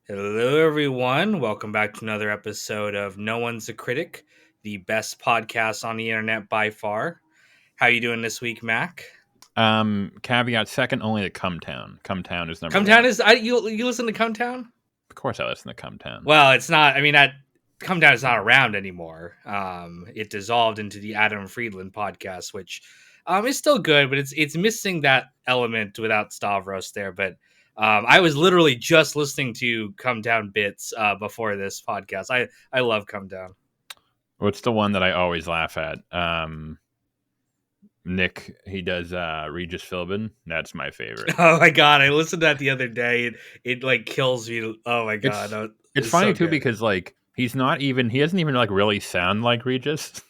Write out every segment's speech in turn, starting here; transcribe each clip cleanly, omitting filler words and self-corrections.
Hello, everyone. Welcome back to another episode of No One's a Critic, the best podcast on the internet by far. How you doing this week, Mac? Caveat second only to Cumtown. Cumtown is number Cumtown one. is you listen to Cumtown? Of course I listen to Cumtown. Well, it's not. I mean, that Cumtown is not around anymore. It dissolved into the Adam Friedland podcast, which is still good, but it's missing that element without Stavros there. But I was literally just listening to Cumtown bits before this podcast. I love Cumtown. What's the one that I always laugh at? Nick, he does Regis Philbin. That's my favorite. Oh my god, I listened to that the other day. It like kills me. Oh my god, It's it's funny so too good. because like he doesn't even like really sound like Regis.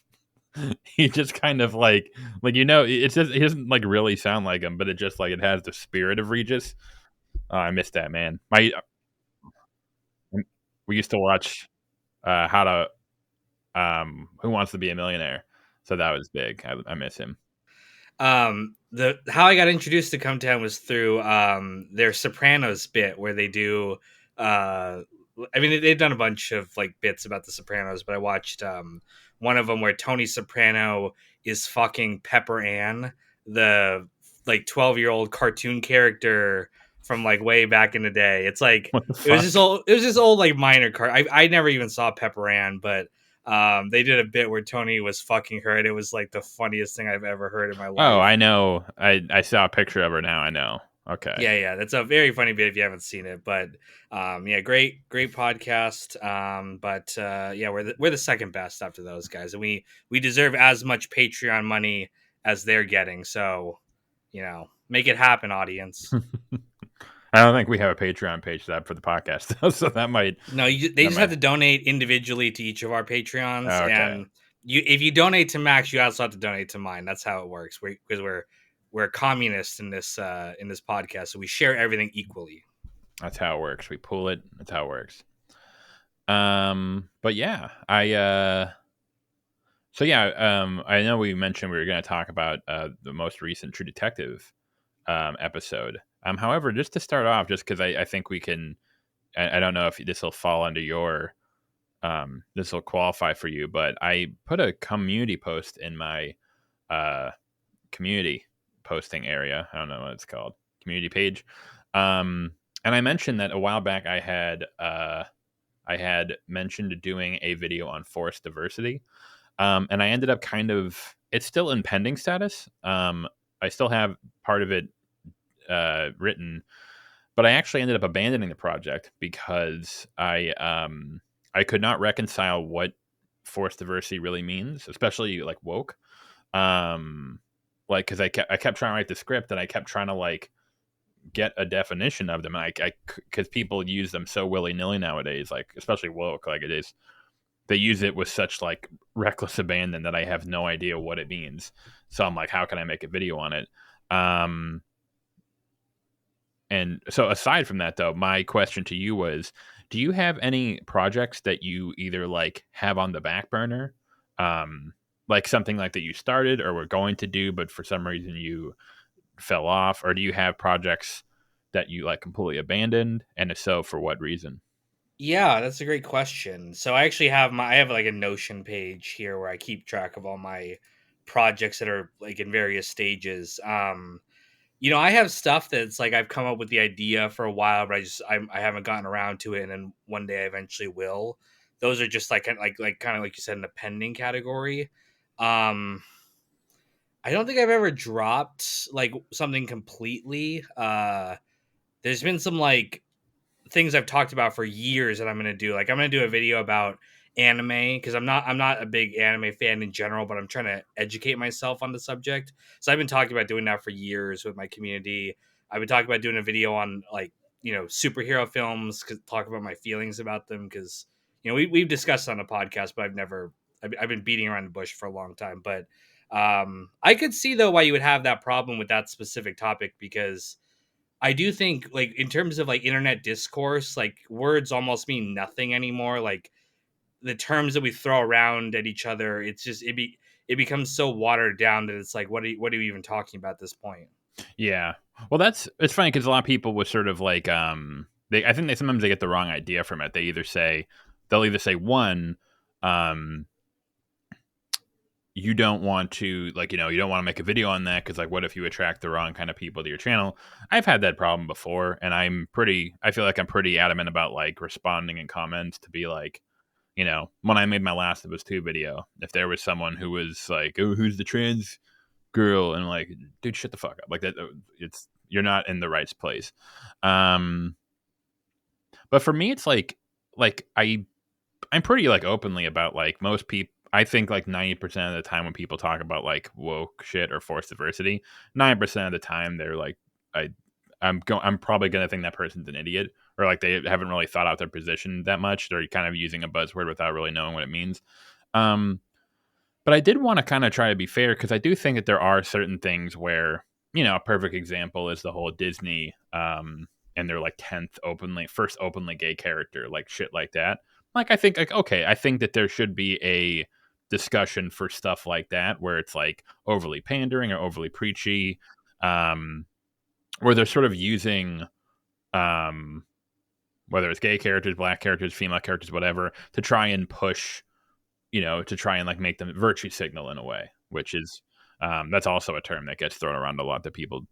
He just kind of like it's just he doesn't like really sound like him, but it just like it has the spirit of Regis. Oh, I miss that man. We used to watch how to Who Wants to Be a Millionaire, so that was big. I miss him. The how I got introduced to Cumtown was through their Sopranos bit where they do I mean they've done a bunch of like bits about the Sopranos, but I watched one of them where Tony Soprano is fucking Pepper Ann, the like 12-year-old cartoon character from like way back in the day. It's like What the fuck? it was this old like minor car. I never even saw Pepper Ann, but they did a bit where Tony was fucking her, and it was like the funniest thing I've ever heard in my life. Oh, I know. I saw a picture of her now. I know. Okay. Yeah, that's a very funny bit if you haven't seen it. But yeah, great podcast. But yeah, we're the second best after those guys, and we deserve as much Patreon money as they're getting. So make it happen, audience. I don't think we have a Patreon page for the podcast, so that might. No, they just have to donate individually to each of our Patreons, Okay. and if you donate to Max, you also have to donate to mine. That's how it works. Because we're communists in this podcast, so we share everything equally. That's how it works. We pull it. That's how it works. But yeah, I know we mentioned we were going to talk about the most recent True Detective episode. However, just to start off, just because I think we can, I don't know if this will fall under your, this will qualify for you, but I put a community post in my community posting area. I don't know what it's called, community page. And I mentioned that a while back I had mentioned doing a video on forced diversity. And I ended up it's still in pending status. I still have part of it written, but I actually ended up abandoning the project because I could not reconcile what forced diversity really means, especially like woke. Like, because I kept trying to write the script and I kept trying to like get a definition of them. Because people use them so willy nilly nowadays, like especially woke, like it is. They use it with such like reckless abandon that I have no idea what it means. So I'm like, how can I make a video on it? And so aside from that, though, my question to you was, do you have any projects that you either like have on the back burner, like something like that you started or were going to do, but for some reason you fell off, or do you have projects that you like completely abandoned? And if so, for what reason? Yeah, that's a great question. So I actually have I have like a Notion page here where I keep track of all my projects that are like in various stages. I have stuff that's like I've come up with the idea for a while, but I haven't gotten around to it, and then one day I eventually will. Those are just like kind of like you said in the pending category. Um, I don't think I've ever dropped like something completely. There's been some like things I've talked about for years that I'm going to do. Like I'm going to do a video about anime because I'm not a big anime fan in general, but I'm trying to educate myself on the subject. So I've been talking about doing that for years with my community. I've been talking about doing a video on like, superhero films, talk about my feelings about them because we've discussed it on the podcast, but I've been beating around the bush for a long time. But I could see though why you would have that problem with that specific topic because I do think like in terms of like internet discourse, like words almost mean nothing anymore. Like the terms that we throw around at each other, it's just it becomes so watered down that it's like what are you even talking about at this point? Yeah. Well, it's funny because a lot of people was sort of like I think they sometimes they get the wrong idea from it. They'll either say one, um, you don't want to like you don't want to make a video on that because like what if you attract the wrong kind of people to your channel. I've had that problem before, and I feel like I'm pretty adamant about like responding in comments to be like, when I made my Last of Us 2 video, if there was someone who was like, oh, who's the trans girl, and I'm like, dude, shut the fuck up, like that, you're not in the right place. But for me it's like I'm pretty like openly about like most people. I think like 90% of the time when people talk about like woke shit or forced diversity, 9% of the time they're like, I, I'm probably gonna think that person's an idiot, or like they haven't really thought out their position that much. They're kind of using a buzzword without really knowing what it means. Um, but I did want to kind of try to be fair because I do think that there are certain things where, a perfect example is the whole Disney and their like first openly gay character, like shit like that. Like I think like okay, I think that there should be a discussion for stuff like that where it's like overly pandering or overly preachy, um, where they're sort of using whether it's gay characters, black characters, female characters, whatever, to try and push, to try and like make them virtue signal in a way, which is that's also a term that gets thrown around a lot that people,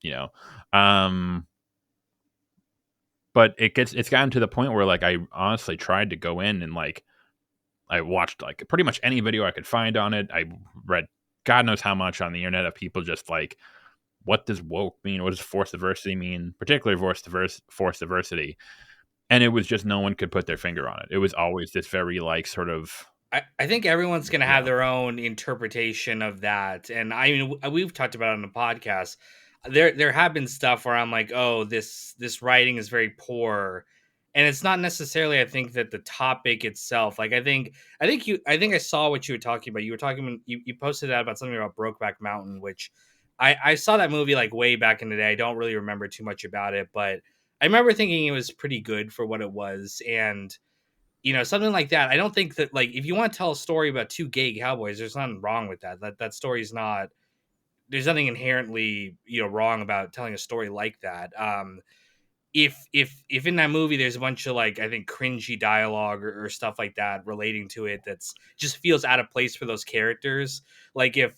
you know, um, but it's gotten to the point where like I honestly tried to go in and like I watched like pretty much any video I could find on it. I read God knows how much on the internet of people just like, what does woke mean? What does forced diversity mean? Particularly forced diversity. And it was just no one could put their finger on it. It was always this very like sort of I think everyone's going to have yeah. their own interpretation of that. And I mean, we've talked about it on the podcast. There have been stuff where I'm like, oh, this writing is very poor. And it's not necessarily, I think, that the topic itself. Like, I think I saw what you were talking about. You were talking, you posted that about something about Brokeback Mountain, which I saw that movie like way back in the day. I don't really remember too much about it, but I remember thinking it was pretty good for what it was. And something like that. I don't think that, like, if you want to tell a story about two gay cowboys, there's nothing wrong with that. That story's not. There's nothing inherently, wrong about telling a story like that. If in that movie there's a bunch of like I think cringy dialogue or stuff like that relating to it that's just feels out of place for those characters. Like if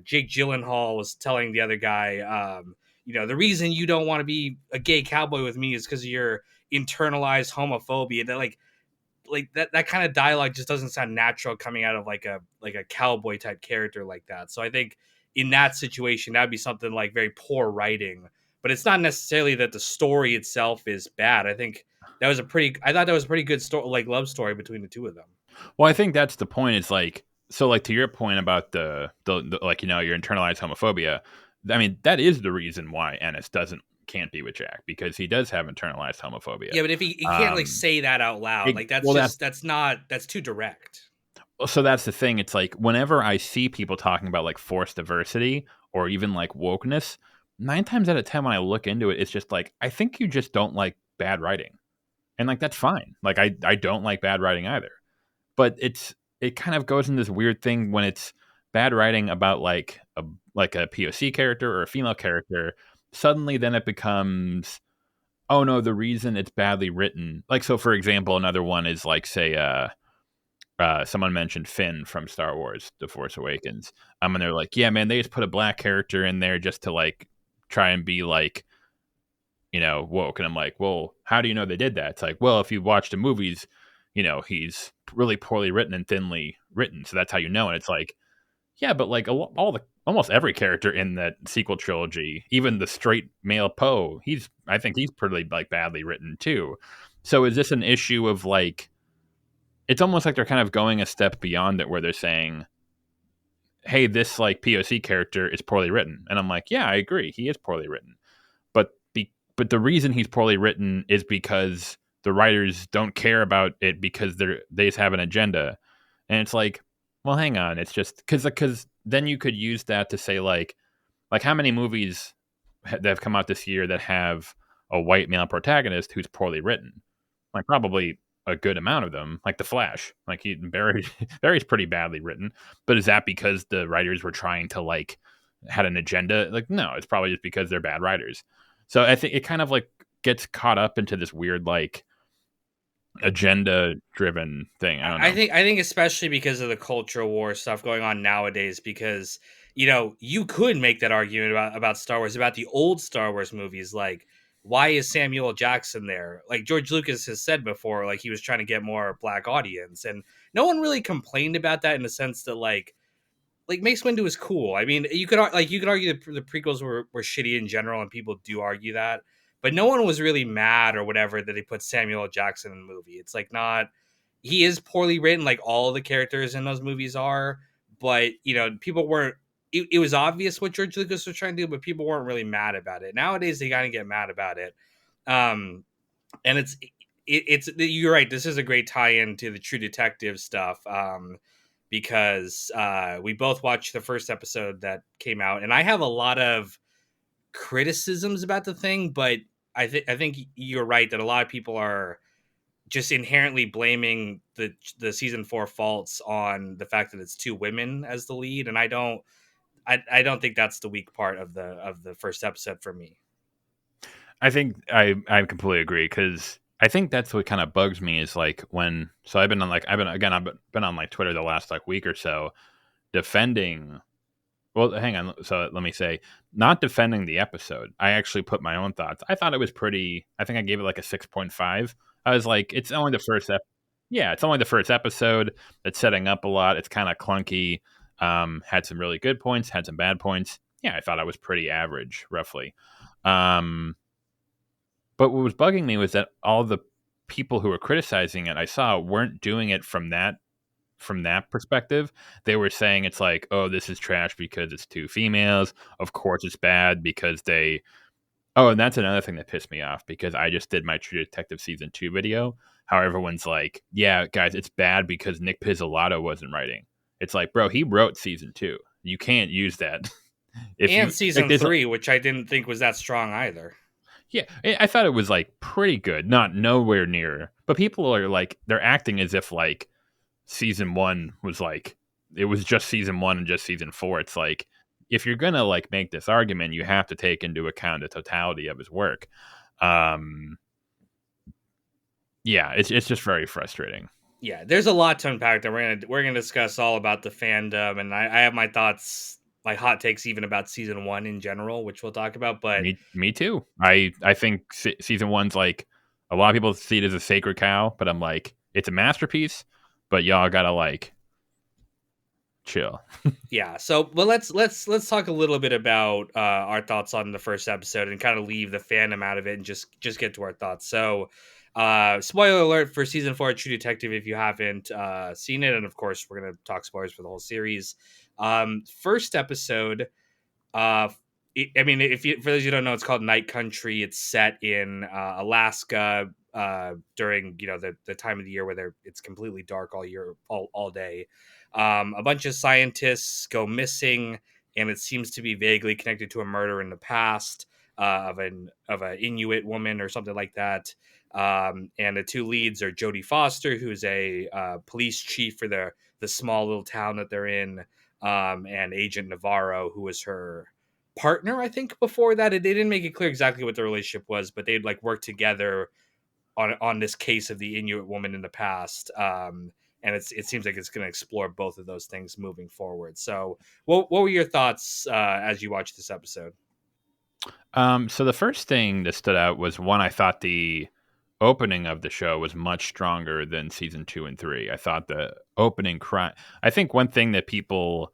Jake Gyllenhaal was telling the other guy, the reason you don't want to be a gay cowboy with me is because of your internalized homophobia. That like that kind of dialogue just doesn't sound natural coming out of like a cowboy type character like that. So I think in that situation that'd be something like very poor writing, but it's not necessarily that the story itself is bad. I thought that was a pretty good story, like love story between the two of them. Well, I think that's the point. It's like so like to your point about the like your internalized homophobia. I mean, that is the reason why Ennis can't be with Jack, because he does have internalized homophobia. Yeah, but if he can't like say that out loud, like well, that's too direct. So that's the thing. It's like whenever I see people talking about like forced diversity or even like wokeness, 9 times out of 10 when I look into it, it's just like I think you just don't like bad writing, and like that's fine. Like I don't like bad writing either, but it kind of goes in this weird thing when it's bad writing about like a POC character or a female character. Suddenly, then it becomes, oh no, the reason it's badly written. Like so, for example, another one is like say someone mentioned Finn from Star Wars: The Force Awakens. And they're like, yeah, man, they just put a black character in there just to like try and be like, woke. And I'm like, well, how do you know they did that? It's like, well, if you watch the movies, he's really poorly written and thinly written, so that's how you know. And it's like, yeah, but like almost every character in that sequel trilogy, even the straight male Poe, I think he's pretty like badly written too. So is this an issue of like? It's almost like they're kind of going a step beyond it, where they're saying, "Hey, this like POC character is poorly written," and I'm like, "Yeah, I agree. He is poorly written, but the reason he's poorly written is because the writers don't care about it because they just have an agenda." And it's like, well, hang on. It's just because then you could use that to say like how many movies that have come out this year that have a white male protagonist who's poorly written? Like probably a good amount of them, like The Flash. Like Barry's pretty badly written, but is that because the writers were trying to like had an agenda? Like no, it's probably just because they're bad writers. So I think it kind of like gets caught up into this weird like agenda driven thing. I don't I know. think I think especially because of the culture war stuff going on nowadays, because you could make that argument about Star Wars, about the old Star Wars movies, like why is Samuel L. Jackson there? Like George Lucas has said before, like he was trying to get more black audience, and no one really complained about that in the sense that like Mace Windu is cool. I mean, you could argue that the prequels were shitty in general, and people do argue that, but no one was really mad or whatever that they put Samuel L. Jackson in the movie. It's like not he is poorly written, like all the characters in those movies are, but people weren't. It was obvious what George Lucas was trying to do, but people weren't really mad about it. Nowadays, they kind of get mad about it, and it's you're right. This is a great tie-in to the True Detective stuff. Because we both watched the first episode that came out, and I have a lot of criticisms about the thing, but I think you're right that a lot of people are just inherently blaming the season 4 faults on the fact that it's two women as the lead, and I don't think that's the weak part of the first episode for me. I think I completely agree, because I think that's what kind of bugs me is like when I've been on like Twitter the last like week or so defending. Well, hang on. So let me say, not defending the episode. I actually put my own thoughts. I thought it was pretty. I think I gave it like a 6.5. I was like, it's only the first. Yeah, it's only the first episode. It's setting up a lot. It's kind of clunky. Had some really good points. Had some bad points. Yeah, I thought I was pretty average, roughly. But what was bugging me was that all the people who were criticizing it, I saw, weren't doing it from that perspective. They were saying it's like, oh, this is trash because it's two females. Of course it's bad because they. Oh, and that's another thing that pissed me off, because I just did my True Detective season 2 video. How everyone's like, yeah, guys, it's bad because Nick Pizzolatto wasn't writing. It's like, bro, he wrote season 2. You can't use that. If And you like, season there's 3, which I didn't think was that strong either. yeah, I thought it was like pretty good, not nowhere near. But people are like, they're acting as if like season 1 was like, it was just season 1 and just season 4. It's like, if you're gonna like make this argument, you have to take into account the totality of his work. Um, yeah, it's just very frustrating. Yeah, there's a lot to unpack that we're gonna discuss all about the fandom, and I have my thoughts, my hot takes even about season 1 in general, which we'll talk about. But Me too. I think season 1's like, a lot of people see it as a sacred cow, but I'm like, it's a masterpiece. But y'all gotta like chill. yeah, so but let's talk a little bit about our thoughts on the first episode and kind of leave the fandom out of it and just get to our thoughts. So spoiler alert for season 4 of True Detective if you haven't seen it, and of course we're gonna talk spoilers for the whole series. First episode, I mean, for those who don't know, it's called Night Country. It's set in Alaska during the time of the year where it's completely dark all year, all day. A bunch of scientists go missing, and it seems to be vaguely connected to a murder in the past of an Inuit woman or something like that. And the two leads are Jodie Foster, who's a police chief for the small little town that they're in, and Agent Navarro, who was her partner, I think, before that. They didn't make it clear exactly what the relationship was, but they'd like worked together on this case of the Inuit woman in the past. And it seems like it's going to explore both of those things moving forward. So, what were your thoughts as you watched this episode? So the first thing that stood out was, one, I thought the opening of the show was much stronger than season 2 and 3. I thought the opening I think one thing that people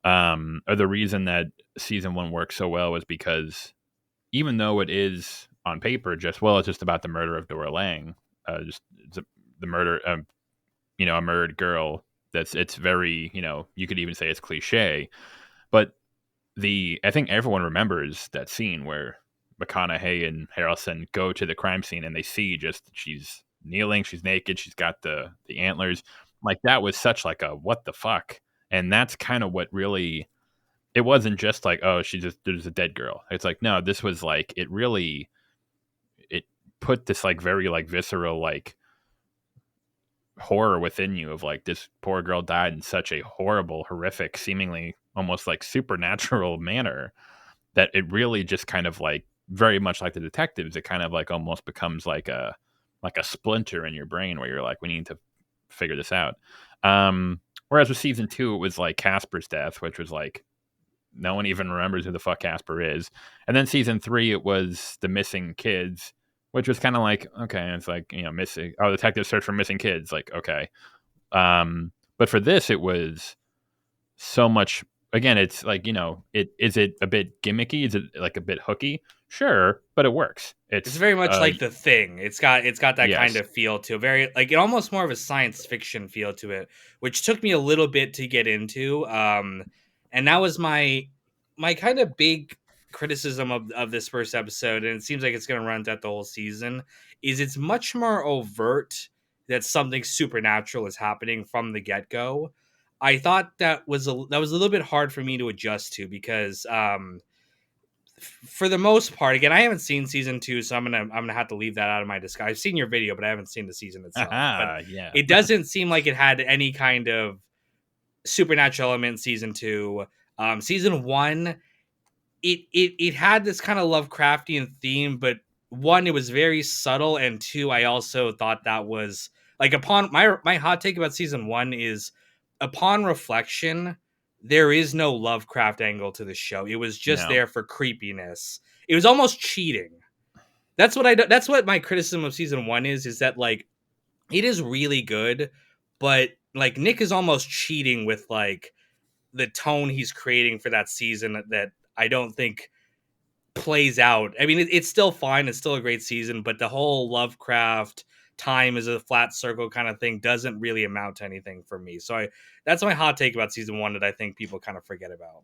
or the reason that season 1 worked so well was because, even though it is on paper it's just about the murder of Dora Lang, the murder a murdered girl. It's very, you could even say it's cliche, but I think everyone remembers that scene where McConaughey and Harrelson go to the crime scene and they see just, she's kneeling, she's naked, she's got the antlers. Like, that was such like a what the fuck. And that's kind of what really, it wasn't just like, oh, there's a dead girl. It's like, no, this was like, it put this like very like visceral like horror within you of like, this poor girl died in such a horrible, horrific, seemingly almost like supernatural manner, that it really just kind of like very much like the detectives, it kind of like almost becomes like a splinter in your brain where you're like, we need to figure this out. Whereas with season 2, it was like Casper's death, which was like no one even remembers who the fuck Casper is. And then season 3, it was the missing kids, which was kind of like, okay, it's like, missing. Oh, detectives search for missing kids. Like, okay. But for this, it was so much. Again, it's like, it a bit gimmicky? Is it like a bit hooky? Sure, but it works. It's It's very much like The Thing. It's got that kind yes. of feel to it. Very like it almost more of a science fiction feel to it, which took me a little bit to get into. And that was my kind of big criticism of this first episode, and it seems like it's going to run throughout the whole season. Is it's much more overt that something supernatural is happening from the get go. I thought that was a little bit hard for me to adjust to because for the most part, again, I haven't seen season 2, so I'm gonna have to leave that out of my discussion. I've seen your video, but I haven't seen the season itself. But Yeah. it doesn't seem like it had any kind of supernatural element in season 2. Season 1, it had this kind of Lovecraftian theme, but one, it was very subtle, and two, I also thought that was like upon my hot take about season 1 is upon reflection, there is no Lovecraft angle to the show. It was just No. there for creepiness. It was almost cheating. That's what my criticism of season 1 is that like it is really good, but like Nick is almost cheating with like the tone he's creating for that season that I don't think plays out. I mean, it's still fine. It's still a great season, but the whole Lovecraft time is a flat circle kind of thing doesn't really amount to anything for me. So that's my hot take about season 1 that I think people kind of forget about.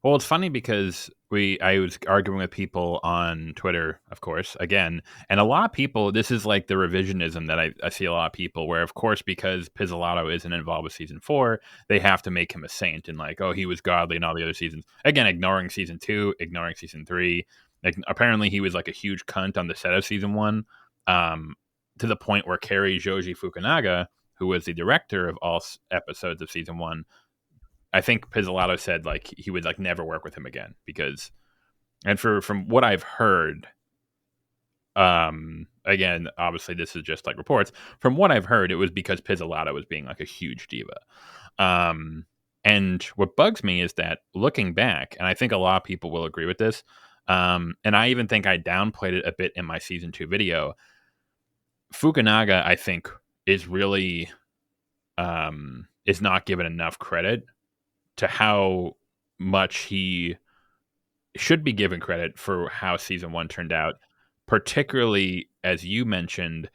Well, it's funny because I was arguing with people on Twitter, of course, again, and a lot of people, this is like the revisionism that I see a lot of people where, of course, because Pizzolatto isn't involved with season 4, they have to make him a saint and like, oh, he was godly in all the other seasons. Again, ignoring season 2, ignoring season 3. Like, apparently, he was like a huge cunt on the set of season 1, to the point where Kerry Joji Fukunaga, who was the director of all episodes of season 1, I think Pizzolatto said like he would like never work with him again because, and from what I've heard, again, obviously this is just like reports. From what I've heard, it was because Pizzolatto was being like a huge diva. And what bugs me is that looking back, and I think a lot of people will agree with this, and I even think I downplayed it a bit in my season 2 video. Fukunaga, I think, is really is not given enough credit to how much he should be given credit for how season 1 turned out, particularly as you mentioned,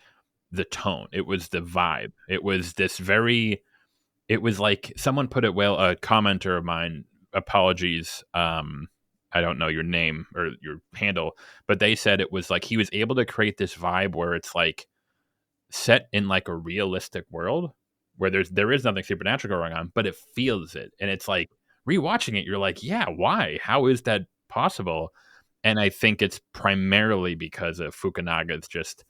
the tone. It was the vibe. It was this it was like someone put it well, a commenter of mine, apologies, I don't know your name or your handle, but they said it was like he was able to create this vibe where it's like set in like a realistic world where there is nothing supernatural going on, but it feels it. And it's like rewatching it, you're like, yeah, why? How is that possible? And I think it's primarily because of Fukunaga's just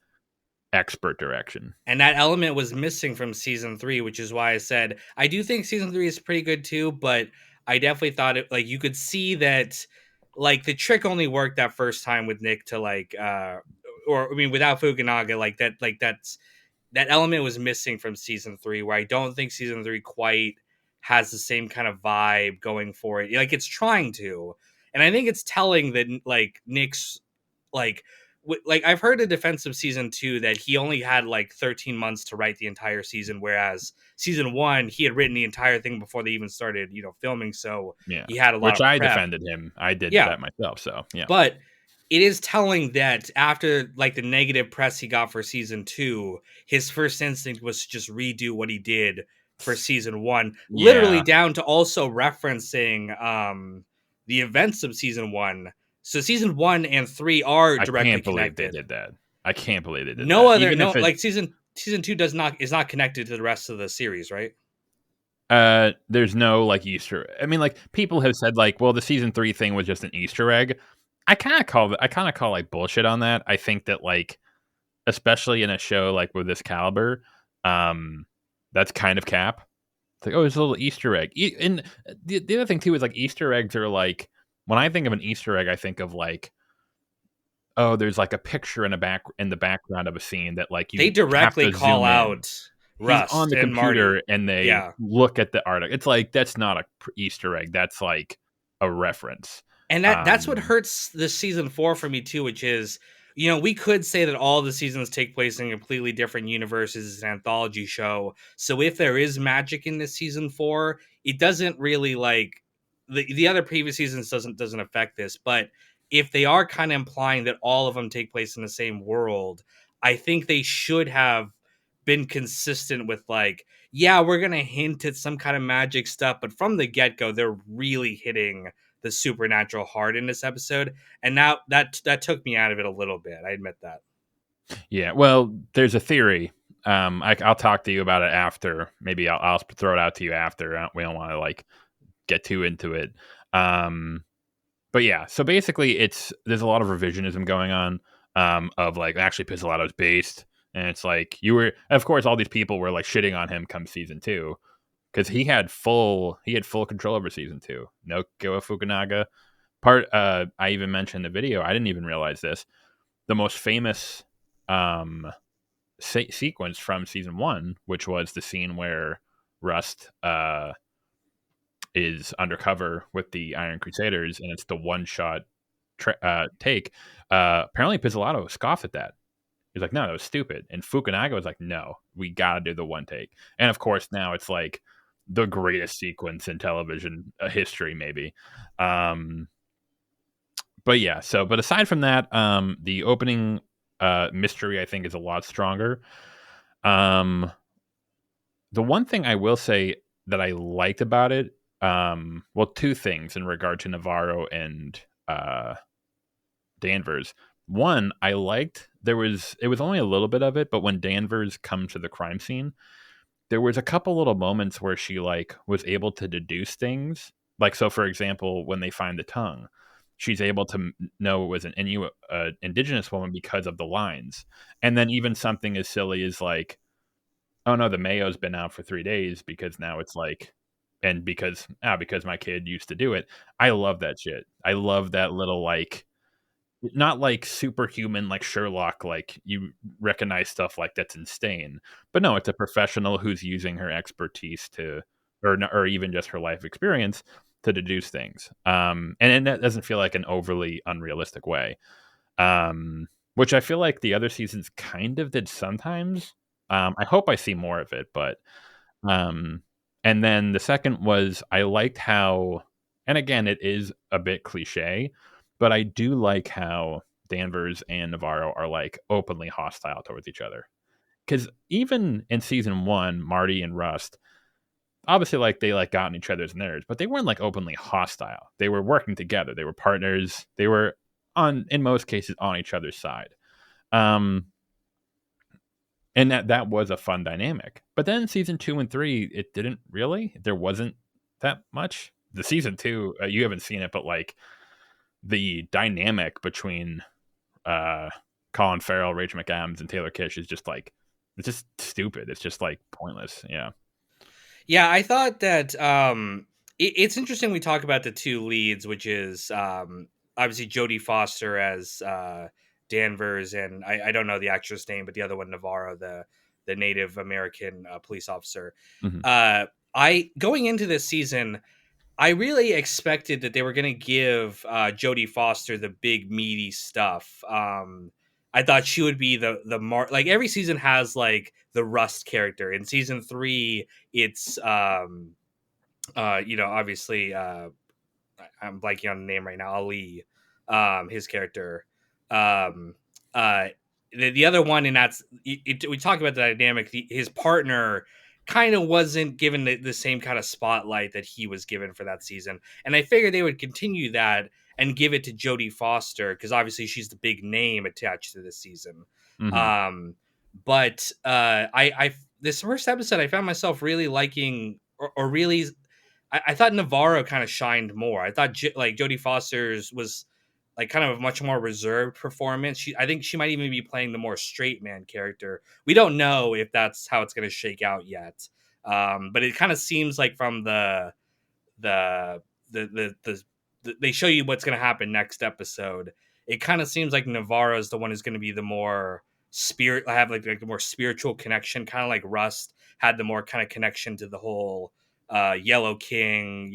expert direction. And that element was missing from season 3, which is why I said I do think season 3 is pretty good too, but I definitely thought it like you could see that like the trick only worked that first time with Nick to like or I mean without Fukunaga that element was missing from season 3 where I don't think season 3 quite has the same kind of vibe going for it. Like it's trying to. And I think it's telling that like Nick's like like I've heard a defense of season 2 that he only had like 13 months to write the entire season, whereas season 1 he had written the entire thing before they even started, filming. So Yeah. he had a lot Which of I prep. defended him. I did Yeah, that myself. So yeah. but it is telling that after like the negative press he got for season 2, his first instinct was to just redo what he did for season 1, literally Yeah. down to also referencing the events of season 1. So season 1 and 3 are I directly can't believe they connected. did that. I can't believe they did No that. other Even no if it like season 2 is not connected to the rest of the series, right? there's no like Easter. I mean, like people have said, like, well, the season 3 thing was just an Easter egg. I kind of call like bullshit on that. I think that like, especially in a show like with this caliber, that's kind of cap. It's like, oh, it's a little Easter egg. And the other thing too is like Easter eggs are like when I think of an Easter egg, I think of like oh, there's like a picture in the background of a scene that like They you have directly to call zoom in. out He's on Rust the and computer Marty. and they Yeah. look at the article. It's like that's not a Easter egg. That's like a reference. And that's what Um, hurts this season 4 for me too, which is, we could say that all the seasons take place in completely different universes. It's an anthology show. So if there is magic in this season 4, it doesn't really like the other previous seasons doesn't affect this, but if they are kind of implying that all of them take place in the same world, I think they should have been consistent with like, yeah, we're going to hint at some kind of magic stuff, but from the get-go they're really hitting the supernatural hard in this episode, and now that took me out of it a little bit. I admit that. yeah. Well, there's a theory. I'll talk to you about it after. Maybe I'll throw it out to you after. We don't want to like get too into it. Um, but yeah, so basically, there's a lot of revisionism going on. Of like actually Pizzolatto's based, and it's like of course all these people were like shitting on him come season 2 because he had full control over season 2. No Goa Fukunaga part. I even mentioned in the video. I didn't even realize this. The most famous um sequence from season 1, which was the scene where Rust is undercover with the Iron Crusaders, and it's the one shot take. Apparently, Pizzolatto scoffed at that. He's like, "No, that was stupid." And Fukunaga was like, "No, we gotta do the one take." And of course, now it's like the greatest sequence in television history, maybe. Um, but yeah, but aside from that, the opening mystery I think is a lot stronger. Um, the one thing I will say that I liked about it, well, two things in regard to Navarro and uh, Danvers. One, I liked it was only a little bit of it, but when Danvers comes to the crime scene, there was a couple little moments where she like was able to deduce things. Like so, for example, when they find the tongue, she's able to know it was an Inuit, indigenous woman because of the lines. And then even something as silly as like, oh no, the mayo's been out for 3 days because now it's like, and because my kid used to do it. I love that shit. I love that little like not like superhuman like Sherlock, like you recognize stuff like that's insane. But no, it's a professional who's using her expertise to or even just her life experience to deduce things. And that doesn't feel like an overly unrealistic way. Which I feel like the other seasons kind of did sometimes. I hope I see more of it, but um and then the second was I liked how, and again it is a bit cliche, but I do like how Danvers and Navarro are like openly hostile towards each other. Cuz even in season 1, Marty and Rust obviously like they like got in each other's nerves, but they weren't like openly hostile. They were working together. They were partners. They were on in most cases on each other's side. Um and that was a fun dynamic. But then season 2 and 3, it didn't really. There wasn't that much. The season 2, you haven't seen it, but like the dynamic between uh, Colin Farrell, Rachel McAdams, and Taylor Kish is just like it's just stupid. It's just like pointless. Yeah. Yeah, I thought that it's interesting we talk about the two leads, which is obviously Jodie Foster as Danvers, and I don't know the actress name, but the other one, Navarro, the Native American police officer. Hmm. I going into this season, I really expected that they were going to give Jodie Foster the big meaty stuff. I thought she would be like every season has like the Rust character. In season 3, it's obviously I'm blanking on the name right now. Ali, his character. Um, uh, the other one, and we talk about the dynamic. His partner kind of wasn't given the same kind of spotlight that he was given for that season, and I figured they would continue that and give it to Jodie Foster because obviously she's the big name attached to this season. Hmm. Um, but I this first episode I found myself really liking or really I thought Navarro kind of shined more. I thought like Jodie Foster's was like kind of a much more reserved performance. I think she might even be playing the more straight man character. We don't know if that's how it's going to shake out yet. But it kind of seems like from the, the they show you what's going to happen next episode. it kind of seems like Navarro is the one who's going to be the more spirit, have like the more spiritual connection, kind of like Rust had the more kind of connection to the whole Yellow King,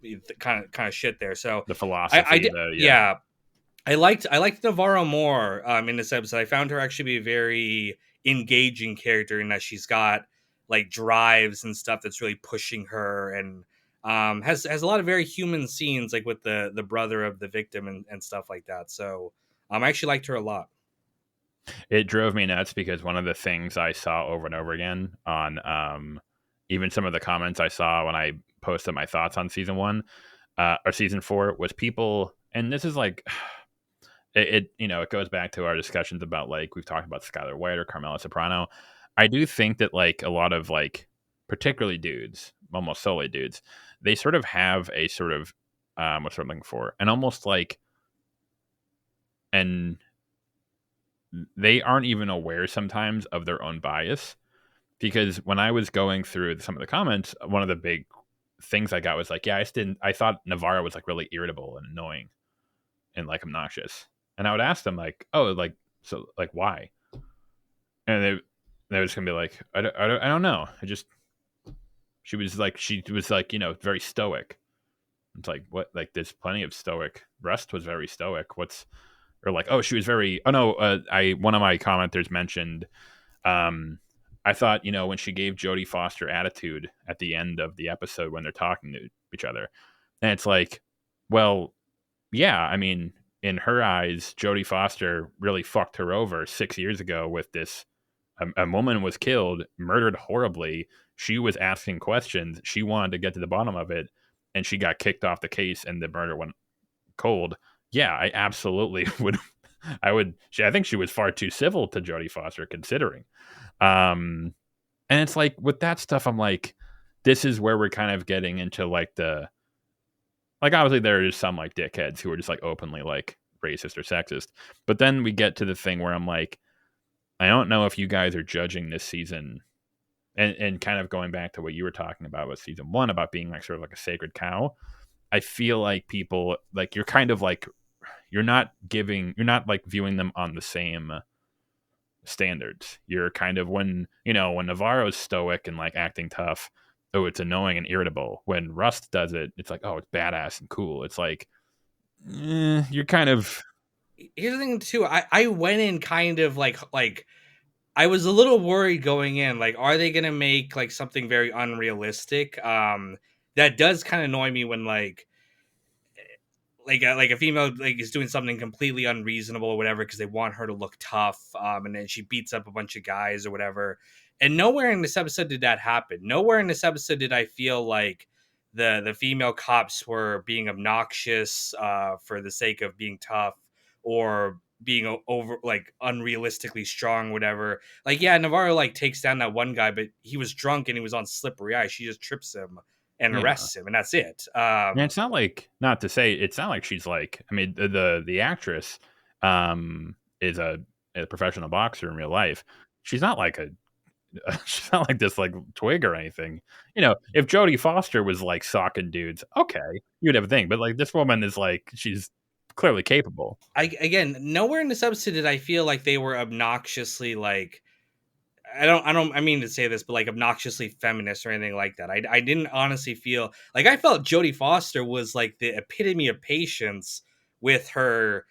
Hmm. kind of shit there. So The I philosophy, did, yeah. yeah, I liked Navarro more in this episode. I found her actually be a very engaging character in that she's got like drives and stuff that's really pushing her, and has a lot of very human scenes like with the brother of the victim and stuff like that. So I actually liked her a lot. It drove me nuts because one of the things I saw over and over again on even some of the comments I saw when I posted my thoughts on season one or season four was people, and this is like it goes back to our discussions about like we've talked about Skylar White or Carmela Soprano. I do think that like a lot of like particularly dudes, almost solely dudes, they sort of have a sort of what's what I'm looking for, and almost like and they aren't even aware sometimes of their own bias because when I was going through some of the comments, one of the big things I got was like, yeah, I thought Navarro was like really irritable and annoying and like obnoxious. And I would ask them like, oh, like, so like why? And they was gonna be like, I don't know. She was like, very stoic. It's like, what? Like, there's plenty of stoic. Rust was very stoic. Or like, oh, she was very, oh no, one of my commenters mentioned, um, I thought, when she gave Jodie Foster attitude at the end of the episode when they're talking to each other, and it's like, well, yeah, I mean, in her eyes, Jodie Foster really fucked her over 6 years ago with this. A woman was killed, murdered horribly. She was asking questions. She wanted to get to the bottom of it, and she got kicked off the case, and the murder went cold. Yeah, I absolutely would. I would. I think she was far too civil to Jodie Foster, considering. Um, and it's like with that stuff, I'm like, this is where we're kind of getting into like obviously there is some like dickheads who are just like openly like racist or sexist, but then we get to the thing where I'm like, I don't know if you guys are judging this season and kind of going back to what you were talking about with season one about being like sort of like a sacred cow. I feel like people like you're kind of like you're not like viewing them on the same standards. You're kind of when Navarro's stoic and like acting tough, oh, it's annoying and irritable. When Rust does it, it's like, oh, it's badass and cool. It's like you're kind of Here's the thing too. I went in kind of like I was a little worried going in. Like, are they gonna make like something very unrealistic? That does kind of annoy me when like a female like is doing something completely unreasonable or whatever because they want her to look tough, and then she beats up a bunch of guys or whatever. And nowhere in this episode did that happen. Nowhere in this episode did I feel like the female cops were being obnoxious for the sake of being tough, or being over like unrealistically strong, whatever. Like, yeah, Navarro like takes down that one guy, but he was drunk and he was on slippery ice. She just trips him and yeah. arrests him, and that's it. And it's not like not to say it's not like she's like I mean the actress is a professional boxer in real life. She's not like a she's not like this like twig or anything. If Jodie Foster was like socking dudes, okay, you'd have a thing. But like this woman is like she's clearly capable. Again, nowhere in this episode did I feel like they were obnoxiously like I mean to say this, but like obnoxiously feminist or anything like that. I didn't honestly feel like I felt Jodie Foster was like the epitome of patience with her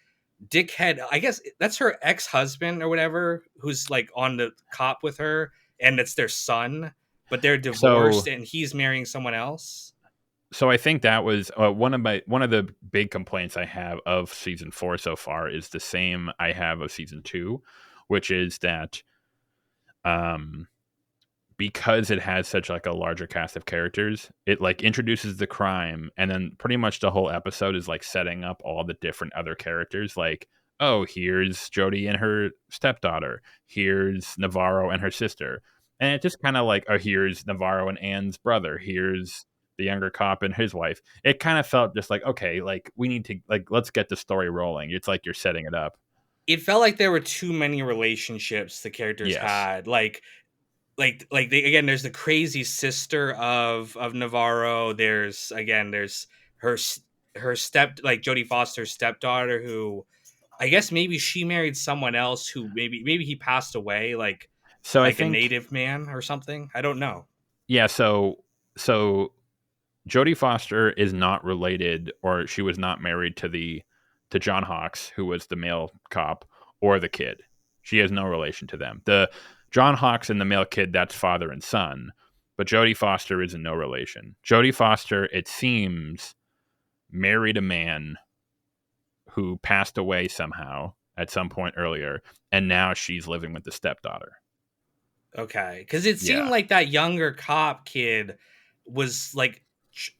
dickhead. I guess that's her ex husband or whatever, who's like on the cop with her, and it's their son, but they're divorced So and he's marrying someone else. so I think that was one of the big complaints I have of season four so far is the same I have of season two, which is that um because it has such like a larger cast of characters, it like introduces the crime and then pretty much the whole episode is like setting up all the different other characters like, oh, here's Jodie and her stepdaughter, here's Navarro and her sister. And it just kind of like, oh, here's Navarro and Anne's brother, here's the younger cop and his wife. It kind of felt just like, okay, like we need to like let's get the story rolling. It's like you're setting it up. It felt like there were too many relationships the characters Yes. had. Like they, again, there's the crazy sister of Navarro. There's her her step like Jodie Foster's stepdaughter, who I guess maybe she married someone else who maybe he passed away, So I like a think, native man or something. I don't know. yeah. So Jodie Foster is not related, or she was not married to John Hawkes, who was the male cop, or the kid. She has no relation to them. The John Hawkes and the male kid, that's father and son, but Jodie Foster is in no relation. Jodie Foster, it seems, married a man who passed away somehow at some point earlier, and now she's living with the stepdaughter. Okay, because it seemed Yeah, like that younger cop kid was like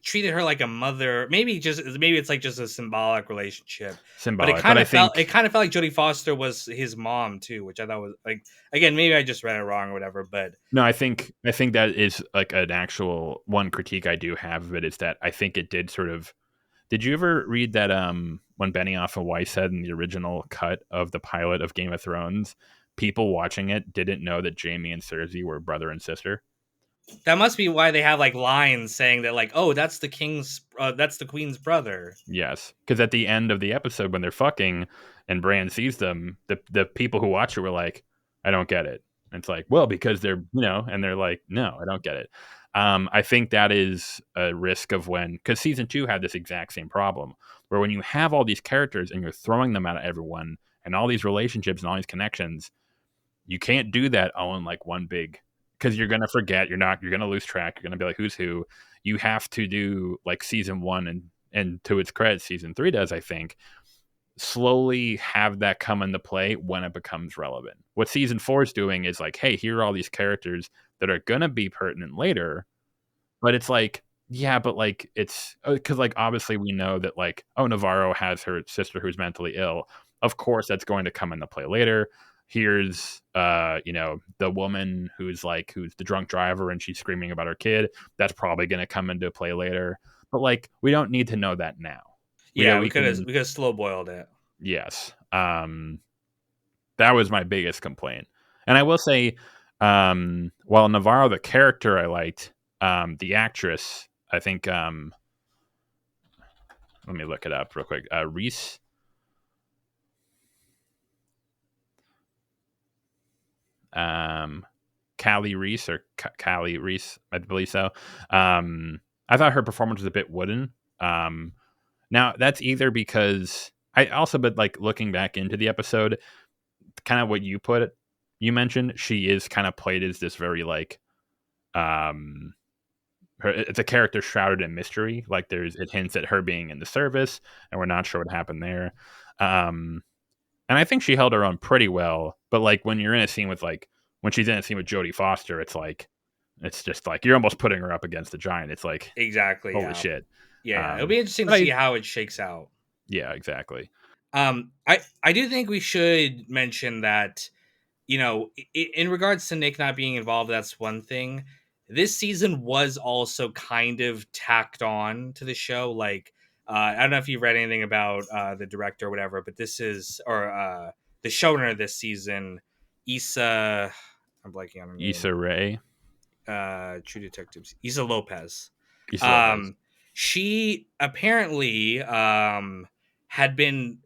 treated her like a mother. Maybe it's like just a symbolic relationship, but symbolic. But I it think kind of felt like Jodie Foster was his mom too, which I thought was like, again, maybe I just read it wrong or whatever. But no, I think that is like an actual one critique I do have of it is that I think it did sort of. Did you ever read that when Benioff and Weiss said in the original cut of the pilot of Game of Thrones, people watching it didn't know that Jaime and Cersei were brother and sister? that must be why they have like lines saying that, like, oh, that's the queen's brother. Yes, because at the end of the episode when they're fucking and Bran sees them, the people who watch it were like, "I don't get it." And it's like, well, because they're and they're like, "No, I don't get it." I think that is a risk of when because season 2 had this exact same problem where when you have all these characters and you're throwing them at everyone and all these relationships and all these connections, you can't do that all in like one big because you're gonna forget. You're gonna lose track. You're gonna be like, who's who? You have to do like season 1 and to its credit, season 3 does, I think, slowly have that come into play when it becomes relevant. What season 4 is doing is like, hey, here are all these characters that are gonna be pertinent later, but it's like, yeah, but like it's because like obviously we know that like, oh, Navarro has her sister who's mentally ill. Of course, that's going to come into play later. Here's the woman who's the drunk driver and she's screaming about her kid. That's probably going to come into play later. But like we don't need to know that now. Yeah, We can we could have slow boiled it. yes. That was my biggest complaint. And I will say, while Navarro, the character I liked, the actress, I think, let me look it up real quick. Reese, Callie Reese or Callie Reese, I believe so. I thought her performance was a bit wooden. Now that's either because but like looking back into the episode, kind of what you mentioned, she is kind of played as this very like, it's a character shrouded in mystery. Like it hints at her being in the service, and we're not sure what happened there. And I think she held her own pretty well. But like when you're in a scene with like when she's in a scene with Jodie Foster, it's just like you're almost putting her up against the giant. It's like Exactly. holy Yeah. shit. Yeah. It'll be interesting to But see how it shakes out. yeah, exactly. I do think we should mention that, in regards to Nick not being involved, that's one thing. This season was also kind of tacked on to the show. Like, I don't know if you've read anything about the director or whatever, but the showrunner this season, Issa, I'm blanking on her name. Issa Rae, True Detectives, Issa Lopez. Issa Lopez. Um, she apparently had been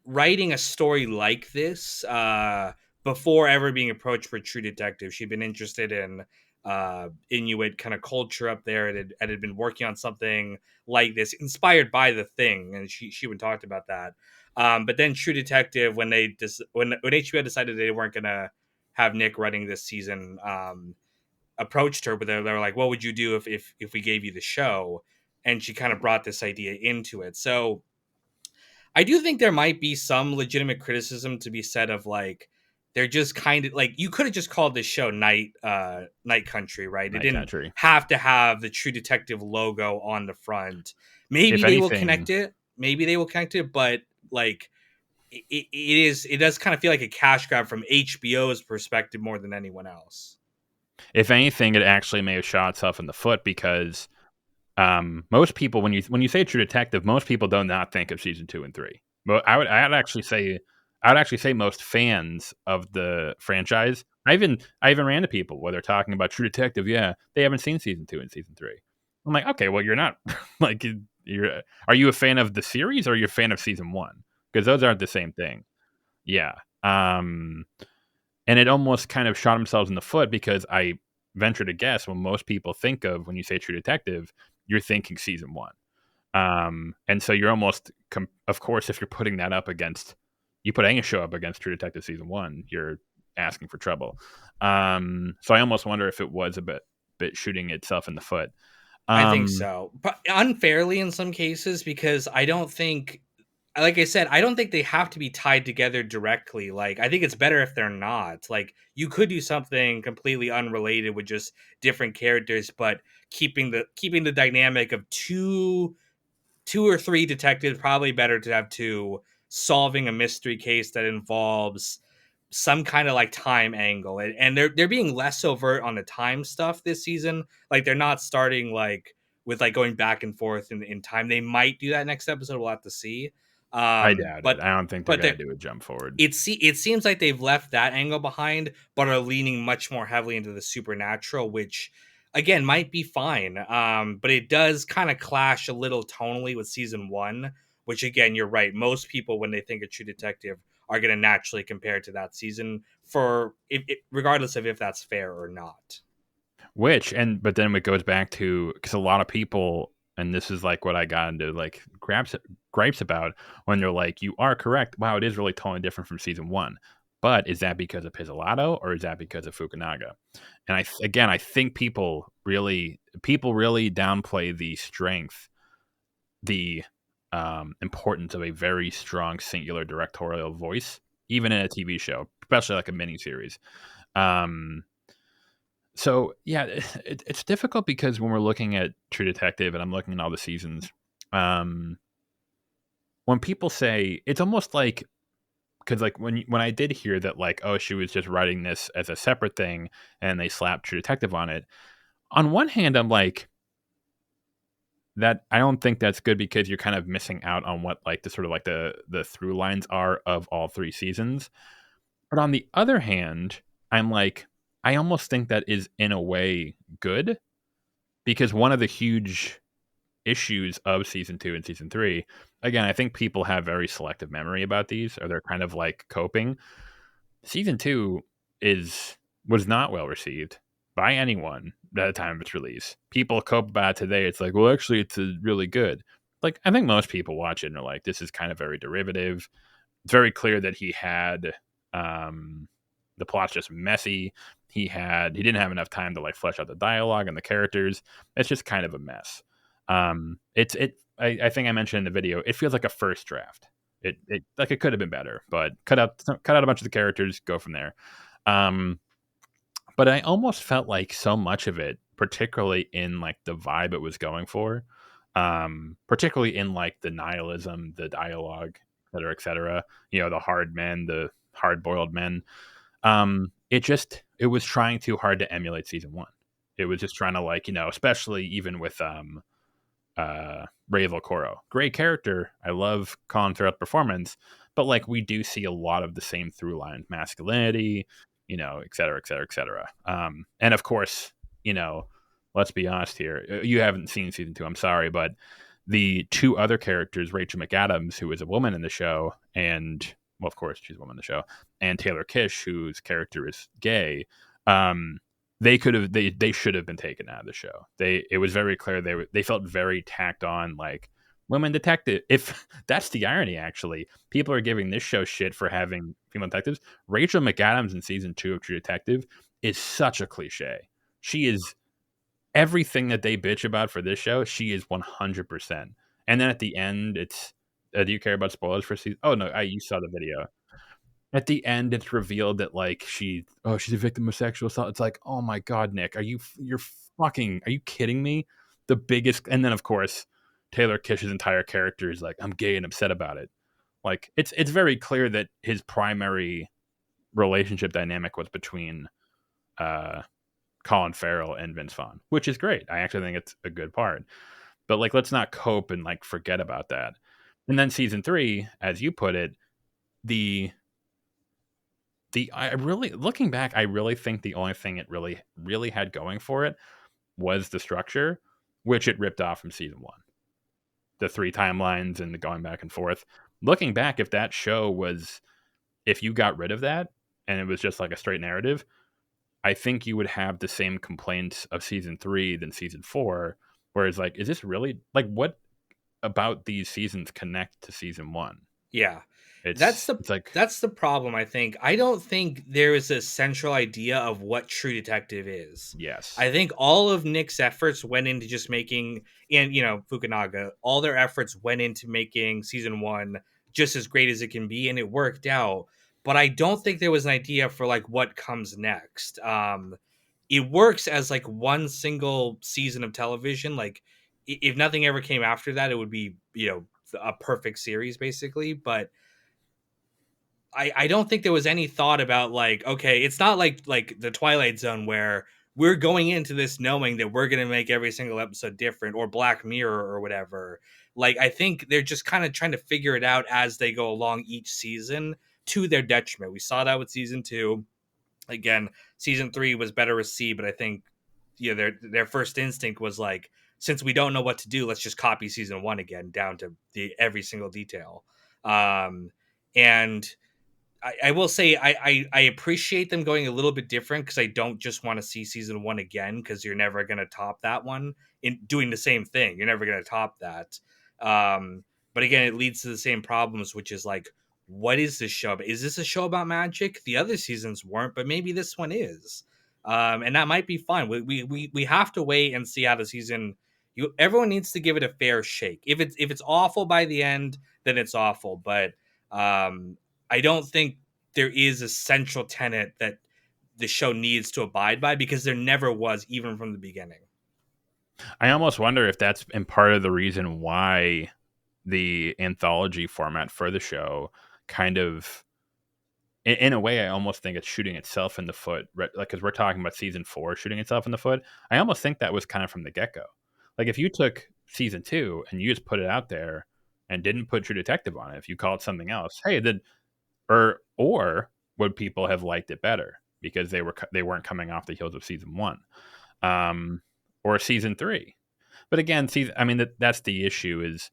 writing a story like this before ever being approached for True Detective. She'd been interested in Inuit kind of culture up there, and had been working on something like this, inspired by The Thing, and she would talked about that. But then True Detective, when when HBO decided they weren't gonna have Nick running this season, approached her, but they were like, "What would you do if we gave you the show?" And she kind of brought this idea into it. So I do think there might be some legitimate criticism to be said of like they're just kind of like you could have just called this show Night Country, right? It Night didn't Country. have to have the True Detective logo on the front. Maybe If they will anything, connect it. Maybe they will connect it, but like it does kind of feel like a cash grab from HBO's perspective more than anyone else. if anything, it actually may have shot itself in the foot because most people, when you say True Detective, most people do not think of season 2 and 3. But I'd actually say most fans of the franchise. I even ran to people where they're talking about True Detective. Yeah, they haven't seen season 2 and season 3. I'm like, okay, well, you're not like you're. Are you a fan of the series or are you a fan of season 1? because those aren't the same thing. Yeah. And it almost kind of shot themselves in the foot because I venture to guess when most people think of when you say True Detective, you're thinking season one. And so you're almost, of course, if you're putting that up against, you put any show up against True Detective season one, you're asking for trouble. So I almost wonder if it was a bit shooting itself in the foot. I think Um, so, but unfairly in some cases, because I don't think, like I said, I don't think they have to be tied together directly. Like, I think it's better if they're not. Like, you could do something completely unrelated with just different characters, but keeping the dynamic of two or three detectives, probably better to have two, solving a mystery case that involves some kind of like time angle. And they're being less overt on the time stuff this season. Like, they're not starting like with like going back and forth in time. They might do that next episode, we'll have to see. I doubt it. But I don't think they're but gonna they do a jump forward. it seems like they've left that angle behind, but are leaning much more heavily into the supernatural, which again might be fine. But it does kind of clash a little tonally with season one, which again, you're right. Most people, when they think of True Detective, are going to naturally compare it to that season for regardless of if that's fair or not. But then it goes back to, because a lot of people, and this is like what I got into like gripes about, when they're like, you are correct. Wow, it is really totally different from season one. But is that because of Pizzolatto or is that because of Fukunaga? And I think people really downplay the strength, the importance of a very strong singular directorial voice, even in a TV show, especially like a miniseries. Um, so yeah, it's difficult because when we're looking at True Detective and I'm looking at all the seasons, um, when people say, it's almost like, because like when I did hear that, like, oh, she was just writing this as a separate thing and they slapped True Detective on it. On one hand, I'm like, that I don't think that's good because you're kind of missing out on what like the sort of like the through lines are of all three seasons. But on the other hand, I'm like, I almost think that is in a way good, because one of the huge issues of season two and season three, again, I think people have very selective memory about these, or they're kind of like coping. Season two was not well received by anyone at the time of its release. People cope about it today. It's like, well, actually, it's really good. Like, I think most people watch it and are like, this is kind of very derivative. It's very clear that he had, um, the plot's just messy. He didn't have enough time to like flesh out the dialogue and the characters. It's just kind of a mess. I think I mentioned in the video, it feels like a first draft. It like it could have been better, but cut out a bunch of the characters, go from there. Um, but I almost felt like so much of it, particularly in like the vibe it was going for, particularly in like the nihilism, the dialogue, et cetera, the hard men, the hard boiled men. It was trying too hard to emulate season one. It was just trying to like, especially even with Ray Volcoro. Great character. I love Colin Farrell's performance, but like we do see a lot of the same through line, masculinity, et cetera, et cetera, et cetera. And of course, let's be honest here. You haven't seen season two, I'm sorry, but the two other characters, Rachel McAdams, who is a woman in the show, and well, of course, she's a woman in the show, and Taylor Kish, whose character is gay. Um, they should have been taken out of the show. It was very clear they felt very tacked on, like women detective. If that's the irony, actually, people are giving this show shit for having female detectives. Rachel McAdams in season two of True Detective is such a cliche. She is everything that they bitch about for this show. She is 100%. And then at the end, it's do you care about spoilers for season? Oh no, you saw the video. At the end, it's revealed that like she's a victim of sexual assault. It's like, oh my god, Nick, are you kidding me? The biggest, and then of course, Taylor Kish's entire character is like, I'm gay and upset about it. Like it's very clear that his primary relationship dynamic was between uh, Colin Farrell and Vince Vaughn, which is great. I actually think it's a good part. But like, let's not cope and like forget about that. And then season three, as you put it, the I really, looking back, I really think the only thing it really really had going for it was the structure, which it ripped off from season one. The three timelines and the going back and forth. looking back, if you got rid of that and it was just like a straight narrative, I think you would have the same complaints of season 3 than season 4, whereas like, is this really like, what about these seasons connect to season 1? Yeah. That's It's the like, that's the problem, I think. I don't think there is a central idea of what True Detective is. yes, I think all of Nick's efforts went into just making, and Fukunaga, all their efforts went into making season 1 just as great as it can be, and it worked out. But I don't think there was an idea for like what comes next. It works as like one single season of television. Like if nothing ever came after that, it would be, a perfect series basically. But I don't think there was any thought about like, okay, it's not like the Twilight Zone where we're going into this knowing that we're going to make every single episode different, or Black Mirror or whatever. Like, I think they're just kind of trying to figure it out as they go along each season, to their detriment. We saw that with season 2. Again, season 3 was better received, but I think their first instinct was like, since we don't know what to do, let's just copy season 1 again down to the every single detail. And I will say I appreciate them going a little bit different, because I don't just want to see season 1 again, because you're never going to top that one in doing the same thing. You're never going to top that. But again, it leads to the same problems, which is like, what is this show about? Is this a show about magic? The other seasons weren't, but maybe this one is. And that might be fine. We have to wait and see how the season. Everyone needs to give it a fair shake. If it's awful by the end, then it's awful. But I don't think there is a central tenet that the show needs to abide by, because there never was, even from the beginning. I almost wonder if that's in part of the reason why the anthology format for the show kind of, in a way, I almost think it's shooting itself in the foot, right? Like, because we're talking about season 4 shooting itself in the foot. I almost think that was kind of from the get-go. Like, if you took season 2 and you just put it out there and didn't put True Detective on it, if you called it something else, hey, then or would people have liked it better because they weren't coming off the heels of season 1, or season 3? But again, I mean, that's the issue. Is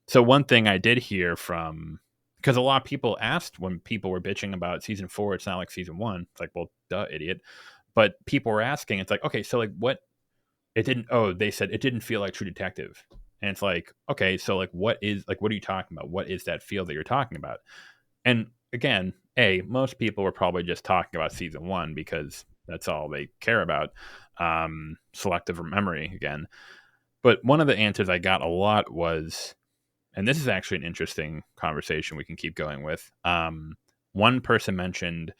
so one thing I did hear from, because a lot of people asked when people were bitching about season 4, it's not like season 1. It's like, well, duh, idiot. But people were asking, it's like, okay, so like what? It didn't. Oh, they said it didn't feel like True Detective, and it's like, okay, so like what are you talking about? What is that feel that you're talking about? And again, most people were probably just talking about season 1 because that's all they care about. Selective memory again. But one of the answers I got a lot was, and this is actually an interesting conversation we can keep going with. One person mentioned,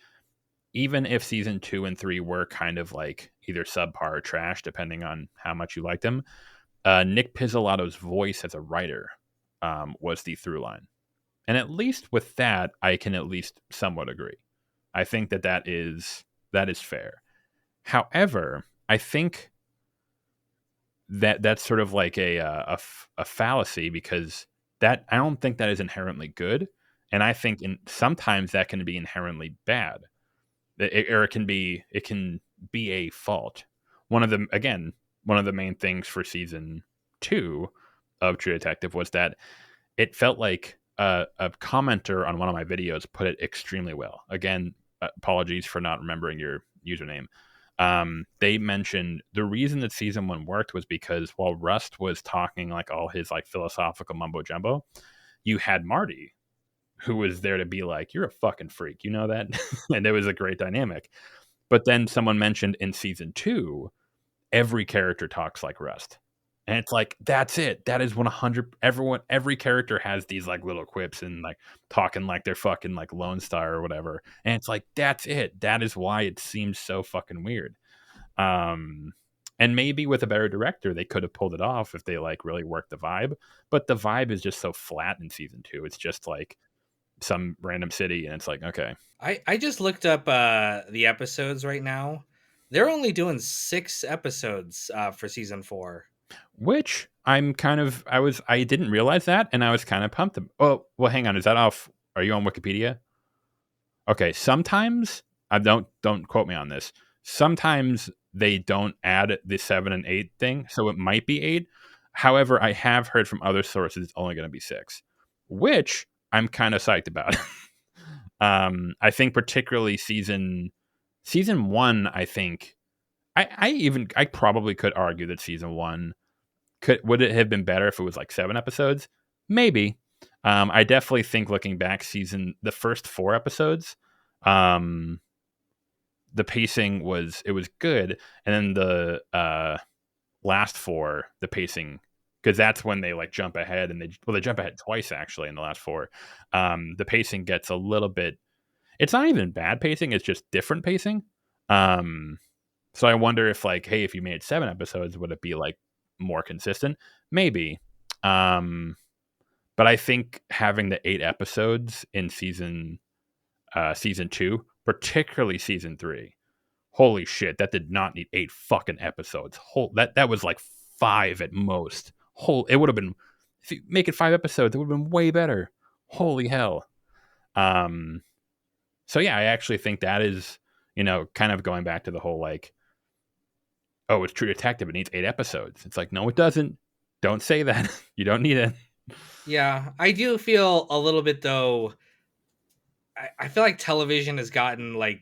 even if season 2 and 3 were kind of like either subpar or trash, depending on how much you liked them, Nick Pizzolatto's voice as a writer was the through line. And at least with that, I can at least somewhat agree. I think that is fair. However, I think that's sort of like a fallacy, because that, I don't think that is inherently good, and I think sometimes that can be inherently bad. Or it can be a fault. One of the main things for season 2 of True Detective was that it felt like a commenter on one of my videos put it extremely well. Again, apologies for not remembering your username. They mentioned the reason that season 1 worked was because while Rust was talking like all his like philosophical mumbo jumbo, you had Marty, who was there to be like, you're a fucking freak, you know that? And it was a great dynamic. But then someone mentioned in season 2, every character talks like Rust. And it's like, that's it. That is 100. Every character has these like little quips and like talking like they're fucking like Lone Star or whatever. And it's like, that's it. That is why it seems so fucking weird. Um, and maybe with a better director, they could have pulled it off if they like really worked the vibe. But the vibe is just so flat in season 2. It's just like some random city, and it's like, okay. I just looked up the episodes right now. They're only doing 6 episodes for season 4. Which I didn't realize that, and I was kind of pumped. Oh, well, hang on. Is that off? Are you on Wikipedia? Okay. Sometimes I don't quote me on this. Sometimes they don't add the 7 and 8 thing, so it might be 8. However, I have heard from other sources it's only going to be 6, which I'm kind of psyched about. I think particularly season one. I think I probably could argue that season one would it have been better if it was like 7 episodes? Maybe. I definitely think looking back, the first 4 episodes, um, the pacing was good, and then the last four, the pacing, because that's when they like jump ahead, and they jump ahead twice actually in the last four. The pacing gets a little bit. It's not even bad pacing; it's just different pacing. Um, so I wonder if like, hey, if you made 7 episodes, would it be like more consistent? Maybe. Um, but I think having the 8 episodes in season two, particularly season three, holy shit, that did not need 8 fucking episodes. That was like 5 at most. It would have been, if you make it 5 episodes, it would have been way better. Holy hell. Um, so yeah, I actually think that is, kind of going back to the whole like, oh, it's True Detective. It needs 8 episodes. It's like, no, it doesn't. Don't say that. You don't need it. Yeah, I do feel a little bit though. I feel like television has gotten more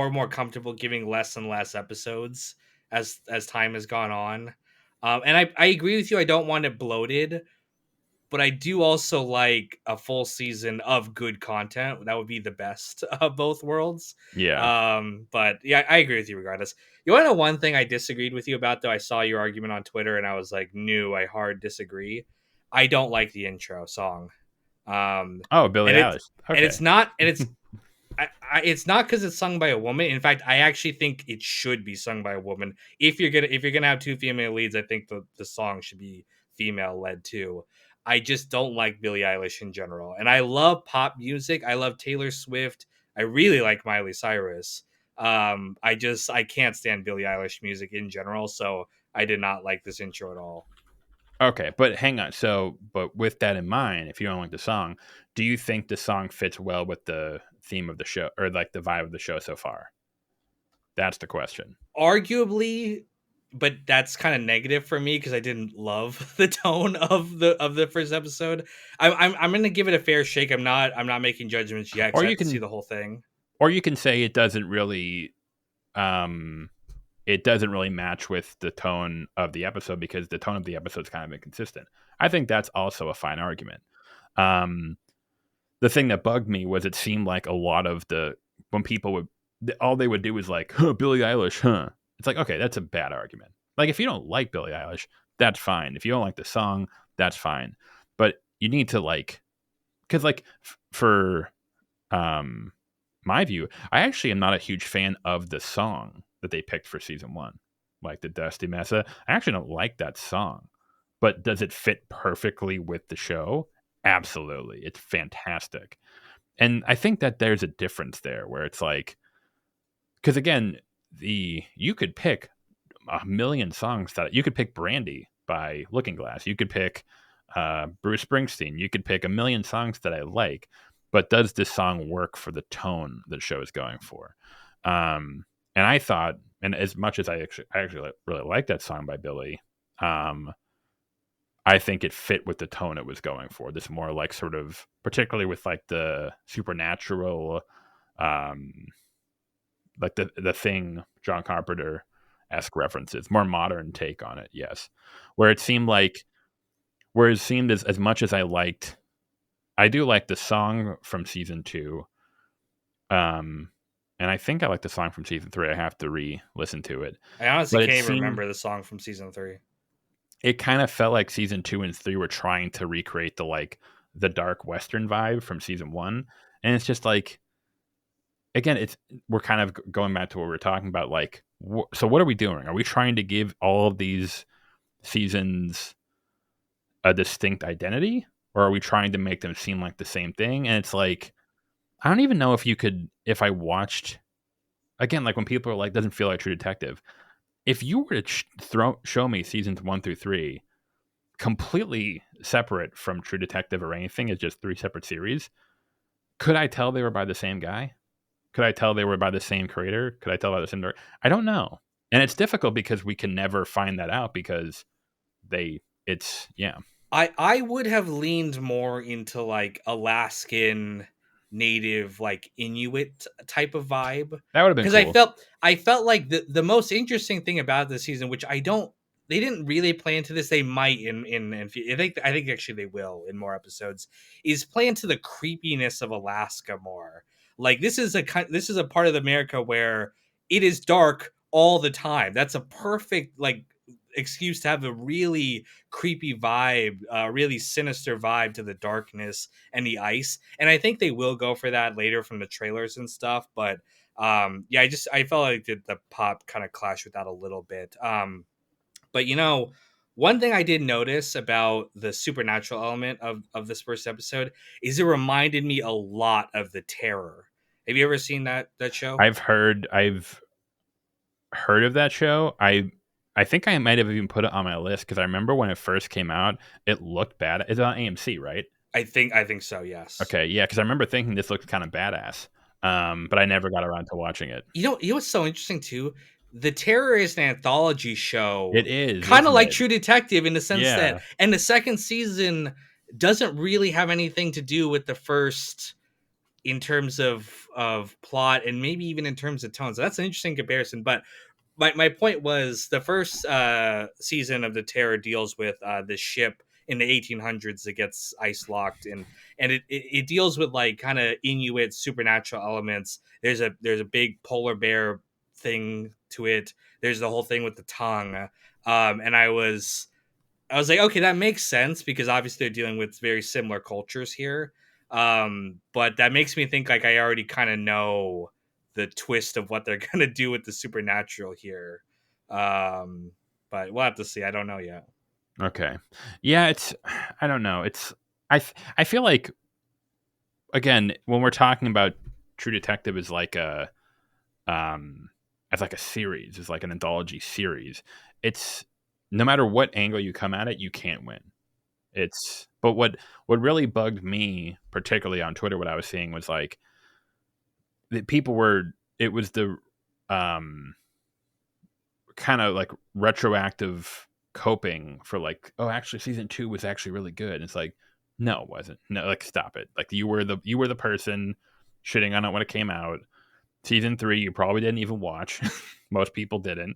and more comfortable giving less and less episodes as time has gone on. And I agree with you. I don't want it bloated, but I do also like a full season of good content. That would be the best of both worlds. Yeah. But yeah, I agree with you regardless. You want to know one thing I disagreed with you about though? I saw your argument on Twitter and I was like, no, I hard disagree. I don't like the intro song. Um, Oh, Billie and it Eilish. and Okay. it's not and it's not because it's sung by a woman. In fact, I actually think it should be sung by a woman. If you're gonna have two female leads, I think the song should be female led too. I just don't like Billie Eilish in general, and I love pop music. I love Taylor Swift. I really like Miley Cyrus. I can't stand Billie Eilish music in general, so I did not like this intro at all. Okay, but hang on. So, but with that in mind, if you don't like the song, do you think the song fits well with the theme of the show or like the vibe of the show so far? That's the question. Arguably, but that's kind of negative for me because I didn't love the tone of the first episode. I'm gonna give it a fair shake. I'm not making judgments yet because Or I you have to see can the whole thing. say um it doesn't really match with the tone of the episode because the tone of the episode is kind of inconsistent. I think that's also a fine argument. Um the thing that bugged me was it seemed like a lot of when people would all they would do was like, huh, Billie Eilish, huh? It's like, okay, that's a bad argument. Like if you don't like Billie Eilish, that's fine. If you don't like the song, that's fine. But you need to like, because like for um my view, I actually am not a huge fan of the song that they picked for season one, like the Dusty Mesa. I actually don't like that song, but does it fit perfectly with the show? Absolutely, it's fantastic. And I think that there's a difference there where it's like, because again, you could pick a million songs that you could pick Brandy by Looking Glass. You could pick Bruce Springsteen. You could pick a million songs that I like, but does this song work for the tone the show is going for? And I thought, and as much as I actually really like that song by Billy, um, I think it fit with the tone it was going for. This more like sort of, particularly with like the supernatural, um, like the thing John Carpenter esque references, more modern take on it. Yes, where it seemed like where it seemed as much as I do like the song from season two. Um, and I think I like the song from season three. I have to re-listen to it, I honestly but it can't even seemed remember the song from season 3. it kind of felt like season two and three were trying to recreate the dark western vibe from season one, and it's just like again, we're kind of going back to what we are talking about. Like, so what are we doing? Are we trying to give all of these seasons a distinct identity, or are we trying to make them seem like the same thing? And it's like I don't even know if you could if I watched again, like when people are like, doesn't feel like True Detective. If you were to show me seasons one through three completely separate from True Detective or anything, it's just three separate series, could I tell they were by the same guy? Could I tell they were by the same creator? Could I tell by the same director? I don't know. And it's difficult because we can never find that out because it's yeah. I would have leaned more into like Alaskan native like Inuit type of vibe, That would have been because cool. I felt like the most interesting thing about this season, which I don't they didn't really play into this. They might I think actually they will in more episodes, is play into the creepiness of Alaska more. Like this is a part of America where it is dark all the time. That's a perfect like excuse to have a really creepy vibe, really sinister vibe to the darkness and the ice. And I think they will go for that later from the trailers and stuff. But yeah, I felt like the pop kind of clashed with that a little bit. But one thing I did notice about the supernatural element of this first episode is it reminded me a lot of The Terror. Have you ever seen that show? I've heard of that show. I think I might have even put it on my list because I remember when it first came out, it looked bad. It's on AMC, right? I think so. Yes. Okay, yeah, because I remember thinking this looked kind of badass. But I never got around to watching it. You know what's so interesting too? The Terror is an anthology It show, is, kind of isn't like it? True Detective in the sense that, Yeah. and the second season doesn't really have anything to do with the first in terms of plot and maybe even in terms of tone. So that's an interesting comparison. But my point was the first season of The Terror deals with the ship in the 1800s that gets ice locked, and it deals with like kind of Inuit supernatural elements. There's a big polar bear thing to it. There's the whole thing with the tongue, and I was like, okay, that makes sense because obviously they're dealing with very similar cultures here. But that makes me think like I already kind of know the twist of what they're gonna do with the supernatural here. Um, but we'll have to see. I don't know yet. Okay. Yeah, it's I don't know. I feel like again, when we're talking about True Detective is like a as like a series, is like an anthology series. It's no matter what angle you come at it, you can't win. It's but what really bugged me, particularly on Twitter, what I was seeing was like that people were it was the um kind of like retroactive coping for like, oh, actually season 2 was actually really good. And it's like, no, it wasn't. No, like stop it. Like you were the person shitting on it when it came out. Season 3 you probably didn't even watch. Most people didn't.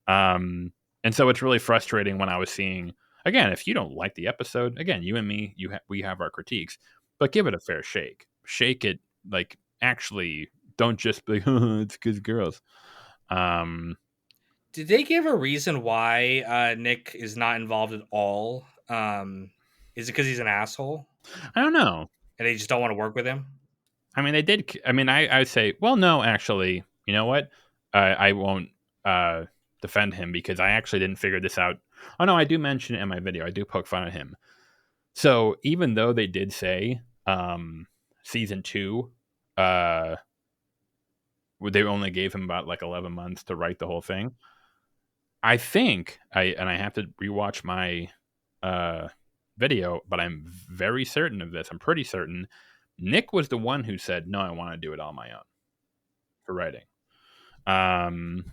Um and so it's really frustrating when I was seeing again, if you don't like the episode, again, you and me, we have our critiques, but give it a fair shake. Shake it like actually don't just be like, oh, it's good girls. Um Did they give a reason why Nick is not involved at all? Is it because he's an asshole I don't know. and they just don't want to work with him? I mean, they did. I mean, I would say, well, no, actually, you know what? I won't uh, defend him because I actually didn't figure this out. Oh no, I do mention it in my video. I do poke fun at him. So even though they did say season 2, uh, they only gave him about like 11 months to write the whole thing. I think I have to rewatch my uh, video, but I'm very certain of this. I'm pretty certain Nick was the one who said, "No, I want to do it on my own for writing." Um,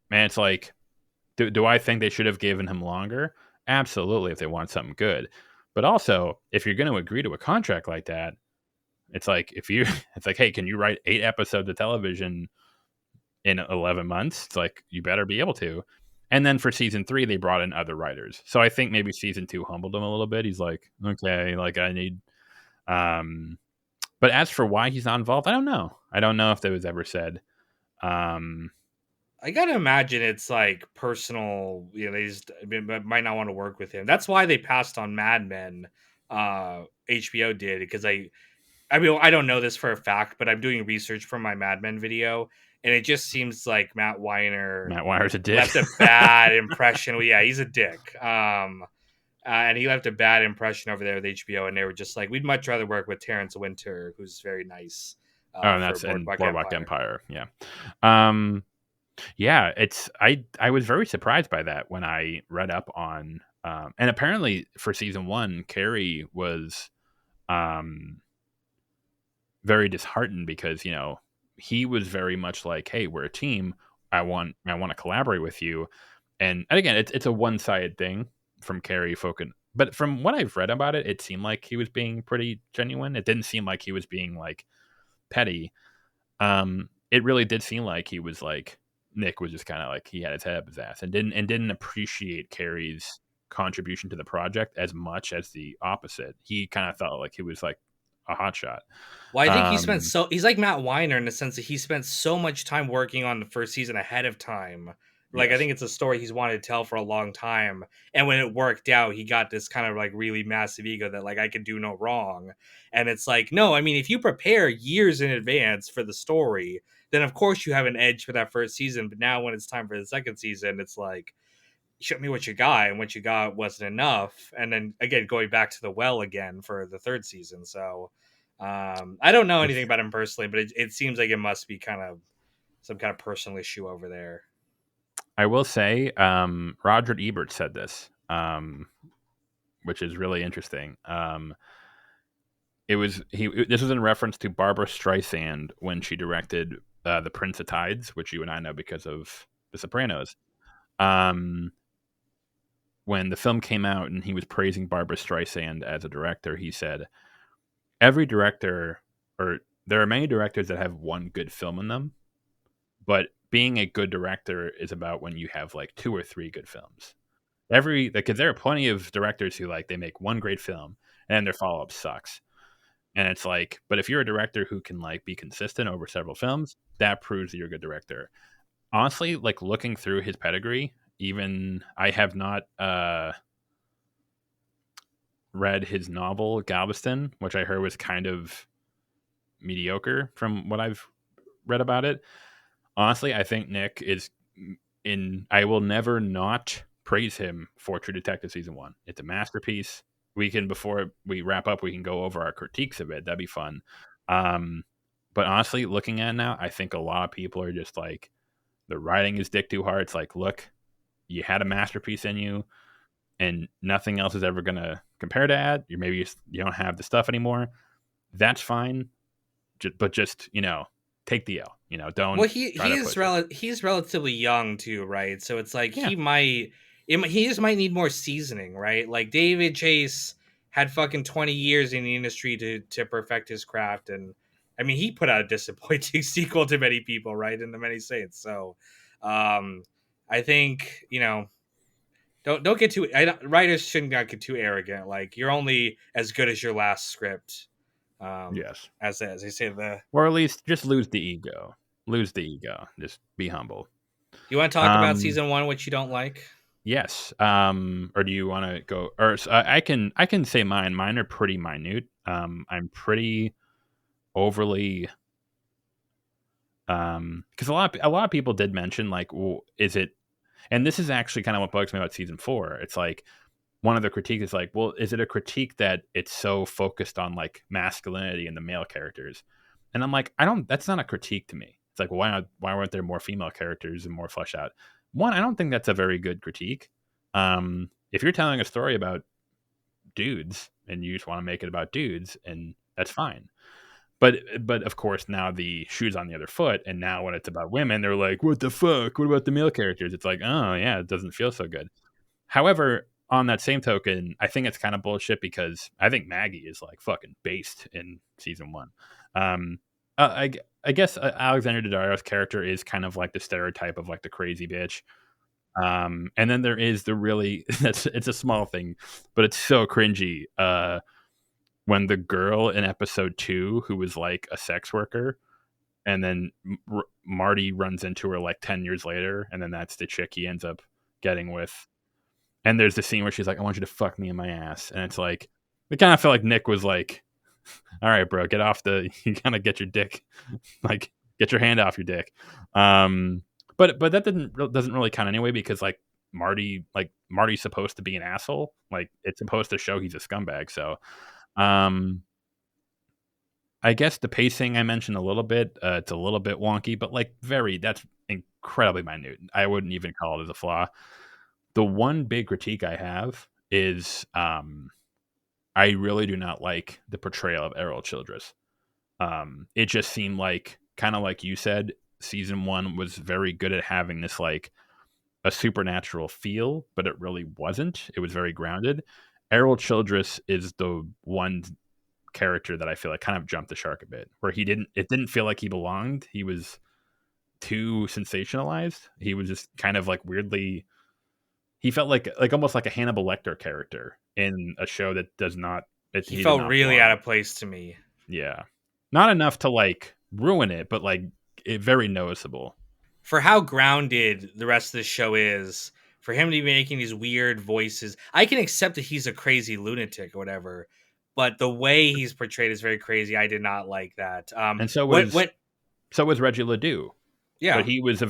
man, it's like, do I think they should have given him longer? Absolutely, if they want something good. But also, if you're going to agree to a contract like that, it's like if you, it's like, hey, can you write 8 episodes of television in 11 months? It's like you better be able to. And then for season 3, they brought in other writers. So I think maybe season 2 humbled him a little bit. He's like, okay, like I need. Um, but as for why he's not involved, I don't know. I don't know if that was ever said. Um, I gotta imagine it's like personal. They just might not want to work with him. That's why they passed on Mad Men. HBO did because I mean, I don't know this for a fact, but I'm doing research for my Mad Men video, and it just seems like Matt Weiner Matt Weiner's a dick. left a bad impression. Well, yeah, he's a dick. And he left a bad impression over there with HBO, and they were just like, we'd much rather work with Terrence Winter, who's very nice Oh, and for that's in Boardwalk Boardwalk Empire. Empire. Yeah. Um, yeah, it's I was very surprised by that when I read up on and apparently for season 1, Carrie was um very disheartened because, he was very much like, "Hey, we're a team. I want to collaborate with you." And again, it's a one-sided thing from Carrie but from what I've read about it, it seemed like he was being pretty genuine. It didn't seem like he was being like petty. It really did seem like he was like Nick was just kind of like he had his head up his ass and didn't appreciate Carrie's contribution to the project as much as the opposite. He kind of felt like he was like a hotshot. Well, I think Um, he's like Matt Weiner in the sense that he spent so much time working on the first season ahead of time. Like I yes, think it's a story he's wanted to tell for a long time, and when it worked out, he got this kind of like really massive ego that like I could do no wrong. And it's like, no, I mean, if you prepare years in advance for the story, then of course you have an edge for that first season. But now when it's time for the second season, it's like, show me what you got, and what you got wasn't enough. And then again, going back to the well again for the third season. So I don't know anything if about him personally, but it seems like it must be kind of some kind of personal issue over there. I will say, Roger Ebert said this, which is really interesting. It was he. This was in reference to Barbara Streisand when she directed The Prince of Tides, which you and I know because of The Sopranos. Um, when the film came out and he was praising Barbara Streisand as a director, he said, "Every director, or there are many directors that have one good film in them, but being a good director is about when you have like two or three good films. Every like, 'cause there are plenty of directors who like they make one great film and their follow up sucks." And it's like, but if you're a director who can like be consistent over several films, that proves that you're a good director. Honestly, like looking through his pedigree, even I have not read his novel Galveston, which I heard was kind of mediocre from what I've read about it. Honestly, I think Nick is in. I will never not praise him for True Detective season one. It's a masterpiece. We can before we wrap up, we can go over our critiques of it. That'd be fun. Um, but honestly, looking at it now, I think a lot of people are just like the writing is dick too hard. It's like, look, you had a masterpiece in you, and nothing else is ever gonna compare to that. You maybe you don't have the stuff anymore. That's fine, but just take the L. Well, Don't try to push it. he's relatively young too, right? So it's like Yeah, he just might need more seasoning, right? Like David Chase had fucking 20 years in the industry to perfect his craft, and I mean he put out a disappointing sequel to many people, right? In the Many Saints. So um I think don't get too writers shouldn't not get too arrogant. Like you're only as good as your last script. yes. As they say, the Or at least just lose the ego. Lose the ego. Just be humble. you want to talk about Um, season one, which you don't like? yes. Or do you want to go? Or I can say mine. Mine are pretty minute. I'm pretty overly because a lot of people did mention like, well, is it? And this is actually kind of what bugs me about season four. It's like one of the critiques is like, well, is it a critique that it's so focused on like masculinity and the male characters? And I'm like, I don't. That's not a critique to me. It's like, well, why not? Why weren't there more female characters and more fleshed out? One, I don't think that's a very good critique. If you're telling a story about dudes and you just want to make it about dudes, and that's fine. But of course now the shoe's on the other foot, and now when it's about women, they're like, "What the fuck? What about the male characters?" It's like, oh yeah, it doesn't feel so good. However, on that same token, I think it's kind of bullshit because I think Maggie is like fucking based in season one. Um, I guess Alexander Daddario's character is kind of like the stereotype of like the crazy bitch. And then there is the really it's a small thing, but it's so cringy. When the girl in episode 2 who was like a sex worker, and then Marty runs into her like 10 years later, and then that's the chick he ends up getting with. And there's the scene where she's like, "I want you to fuck me in my ass," and it's like, it kind of felt like Nick was like, "All right, bro, get off the, you kind of get your dick, like get your hand off your dick." Um, but that doesn't really count anyway because Marty's supposed to be an asshole. Like it's supposed to show he's a scumbag. So um, I guess the pacing I mentioned a little bit. It's a little bit wonky, but like that's incredibly minute. I wouldn't even call it as a flaw. The one big critique I have is I really do not like the portrayal of Errol Childress. It just seemed like, kind of like you said, season one was very good at having this like a supernatural feel, but it really wasn't. It was very grounded. Errol Childress is the one character that I feel like kind of jumped the shark a bit, where it didn't feel like he belonged. He was too sensationalized. He was just kind of like weirdly. He felt like almost like a Hannibal Lecter character in a show that does not. He He did felt not really out belong. of place to me. Yeah, not enough to like ruin it, but like it very noticeable. For how grounded the rest of the show is, for him to be making these weird voices, I can accept that he's a crazy lunatic or whatever, but the way he's portrayed is very crazy. I did not like that. And When so was Reggie Ledoux, but yeah, but that was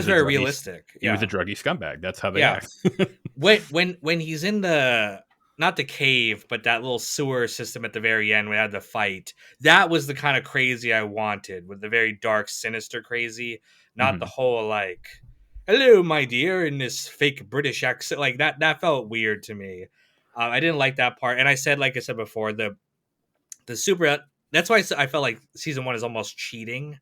very realistic. he was a Yeah, druggy scumbag. That's how they yeah. act. When he's in the, not the cave, but that little sewer system at the very end, we had the fight. That was the kind of crazy I wanted, with the very dark, sinister crazy, not the Mhm. whole like, "Hello, my dear," in this fake British accent. Like that, that felt weird to me. I didn't like that part, and I said, like I said before, the super. That's why I felt like season one is almost cheating,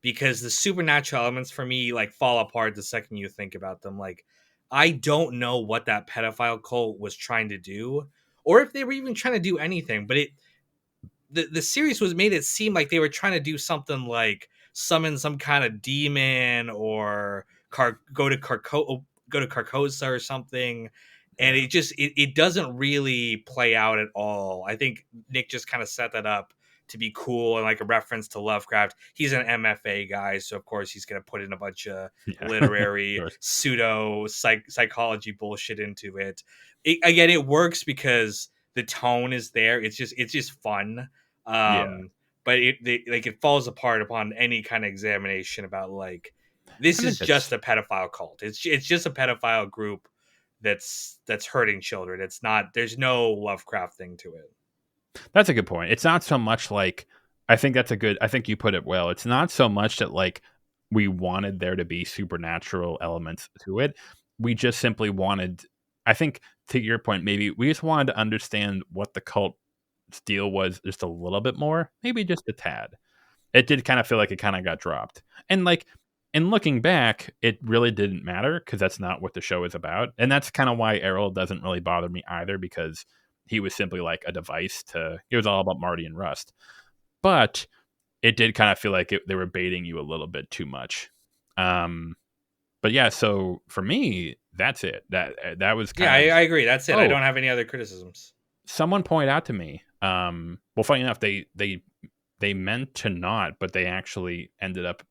because the supernatural elements for me like fall apart the second you think about them. Like, I don't know what that pedophile cult was trying to do, or if they were even trying to do anything. But the series was made it seem like they were trying to do something like summon some kind of demon, or go to Carcosa or something. And Yeah. it doesn't really play out at all. I think Nick just kind of set that up to be cool and like a reference to Lovecraft. He's an MFA guy, so of course he's going to put in a bunch of Yeah. Of literary course. pseudo psychology bullshit into it. Again, it works because the tone is there. It's just fun. Yeah. But like it falls apart upon any kind of examination about like, this I think is just that's a pedophile cult. It's just a pedophile group that's hurting children. It's not, there's no Lovecraft thing to it. That's a good point. It's not so much like I think you put it well. It's not so much that like we wanted there to be supernatural elements to it. We just simply wanted I think to your point, maybe we just wanted to understand what the cult deal was just a little bit more, maybe just a tad. It did kind of feel like it kind of got dropped. And like in looking back, it really didn't matter because that's not what the show is about. And that's kind of why Errol doesn't really bother me either, because he was simply like a device to it was all about Marty and Rust. But it did kind of feel like they were baiting you a little bit too much. Um but yeah, so for me, that's it. That was Yeah, kind of I agree. That's it. I oh, don't have any other criticisms. someone pointed out to me. Well, funny enough, they meant to not, but they actually ended up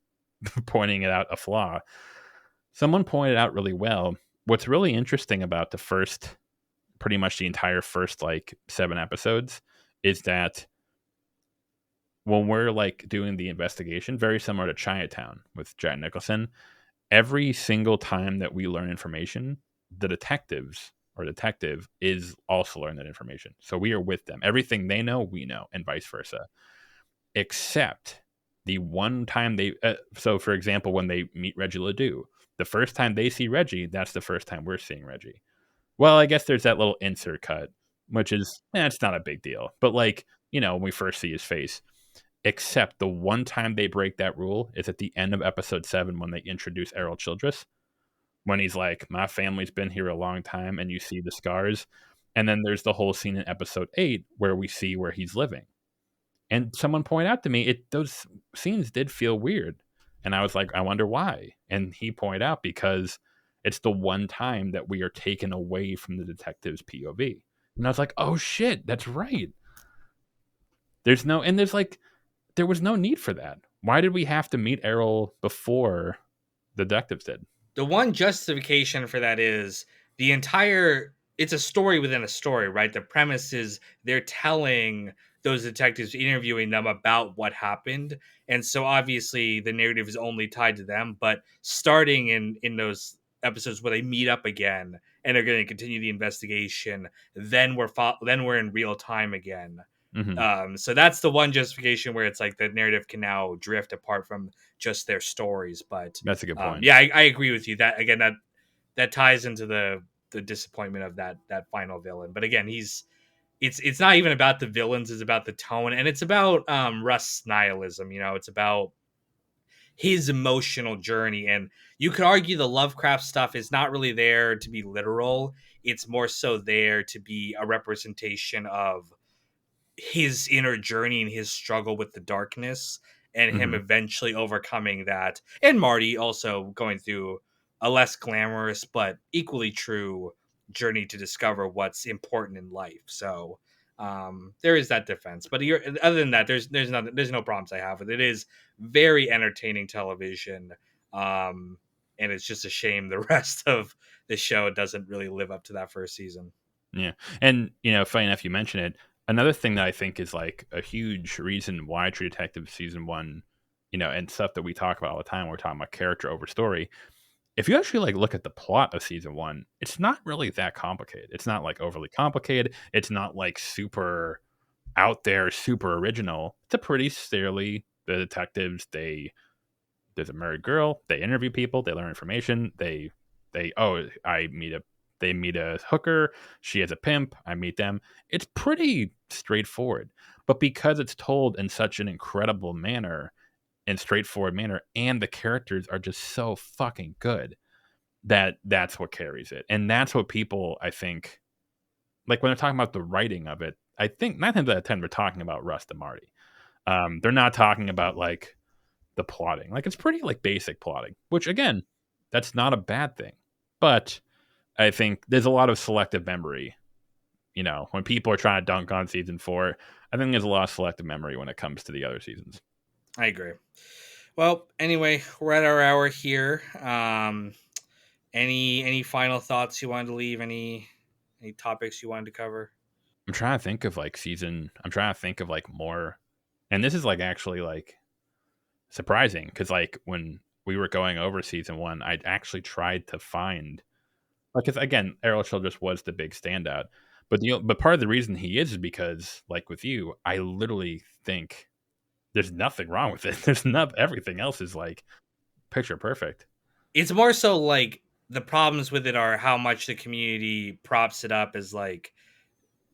pointing it out a flaw. Someone pointed out really well. What's really interesting about the first, pretty much the entire first like 7 episodes, is that when we're like doing the investigation, very similar to Chinatown with Jack Nicholson, every single time that we learn information, the detective is also learning that information. So we are with them. Everything they know, we know, and vice versa. Except the one time so for example, when they meet Reggie Ledoux, the first time they see Reggie, that's the first time we're seeing Reggie. Well, I guess there's that little insert cut, which is, it's not a big deal. But like, when we first see his face, except the one time they break that rule is at the end of episode 7 when they introduce Errol Childress, when he's like, my family's been here a long time, and you see the scars. And then there's the whole scene in episode 8 where we see where he's living. And someone pointed out to me, those scenes did feel weird. And I was like, I wonder why. And he pointed out because it's the one time that we are taken away from the detective's POV. And I was like, oh shit, that's right. There was no need for that. Why did we have to meet Errol before the detectives did? The one justification for that is the entire, it's a story within a story, right? The premise is they're telling those detectives, interviewing them about what happened, and so obviously the narrative is only tied to them. But starting in those episodes where they meet up again and they're going to continue the investigation, then we're in real time again. Mm-hmm. So that's the one justification where it's like the narrative can now drift apart from just their stories. But That's a good point. yeah, I agree with you. That again, that ties into the disappointment of that final villain. But again, it's not even about the villains; it's about the tone, and it's about Rust's nihilism. It's about his emotional journey. And you could argue the Lovecraft stuff is not really there to be literal. It's more so there to be a representation of his inner journey and his struggle with the darkness, and him Hmm. eventually overcoming that, and Marty also going through a less glamorous but equally true journey to discover what's important in life. So there is that defense, but other than that, there's no problems I have with it. It is very entertaining television, um, and it's just a shame the rest of the show doesn't really live up to that first season. Yeah. And, funny enough, you mention it. Another thing that I think is like a huge reason why True Detective season one, and stuff that we talk about all the time, we're talking about character over story. If you actually like look at the plot of season one, it's not really that complicated. It's not like overly complicated. It's not like super out there, super original. It's a pretty fairly the detectives, there's a married girl, they interview people, they learn information, they oh, they meet a hooker, she has a pimp, I meet them. It's pretty straightforward. But because it's told in such an incredible manner and straightforward manner, and the characters are just so fucking good, that's what carries it. And that's what people, I think, like when they're talking about the writing of it, I think 9 times out of 10 we're talking about Rust and Marty. They're not talking about like the plotting. Like it's pretty like basic plotting, which again, that's not a bad thing. But I think there's a lot of selective memory. When people are trying to dunk on season 4, I think there's a lot of selective memory when it comes to the other seasons. I agree. Well, anyway, we're at our hour here. Any final thoughts you wanted to leave? Any topics you wanted to cover? I'm trying to think of like I'm trying to think of like more, and this is like actually like surprising because like when we were going over season 1, I actually tried to find, because again, Errol Childress was the big standout, but part of the reason he is because like with you, I literally think there's nothing wrong with it. There's not everything else is like picture perfect. It's more so like the problems with it are how much the community props it up as like,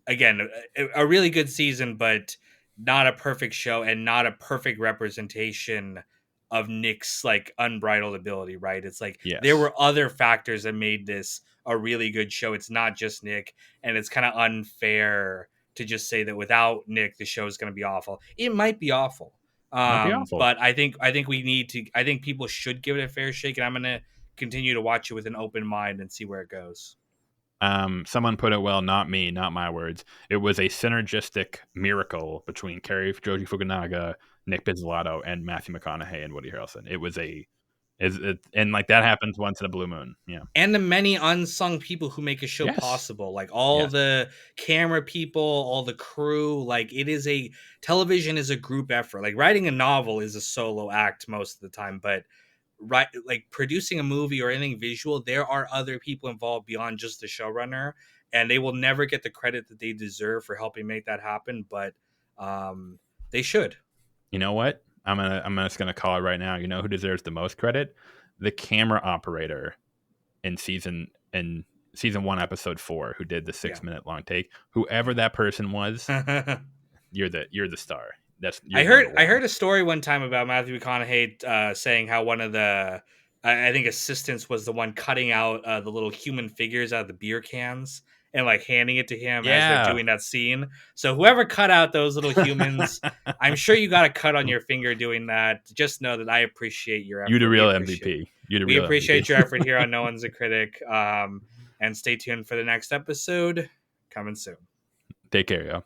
again, a really good season, but not a perfect show and not a perfect representation of Nick's like unbridled ability, right? It's like there Yes. were other factors that made this a really good show. It's not just Nick, and it's kind of unfair to just say that without Nick the show is going to be awful. It might be awful. Might be awful. But I think we need to, I think people should give it a fair shake, and I'm going to continue to watch it with an open mind and see where it goes. Someone put it well, not me, not my words. It was a synergistic miracle between Kerry Joji Fukunaga, Nick Pizzolatto, and Matthew McConaughey and Woody Harrelson. It was and like that happens once in a blue moon. Yeah. And the many unsung people who make a show Yes. possible, like all Yes. the camera people, all the crew. Like it is a television is a group effort. Like writing a novel is a solo act most of the time, but right, like producing a movie or anything visual, there are other people involved beyond just the showrunner, and they will never get the credit that they deserve for helping make that happen. But um, they should. You know what? I'm just gonna call it right now. You know who deserves the most credit? The camera operator in season 1, episode 4, who did the Yeah. 6 minute long take. Whoever that person was, you're the star. You're I number heard I one. heard a story one time about Matthew McConaughey saying how one of the I think assistants was the one cutting out the little human figures out of the beer cans and like handing it to him as they're Yeah. doing that scene. So whoever cut out those little humans, I'm sure you got a cut on your finger doing that. Just know that I appreciate your You the effort. real MVP. You the We real appreciate MVP. your effort here on No One's a Critic. And stay tuned for the next episode coming soon. Take care, y'all.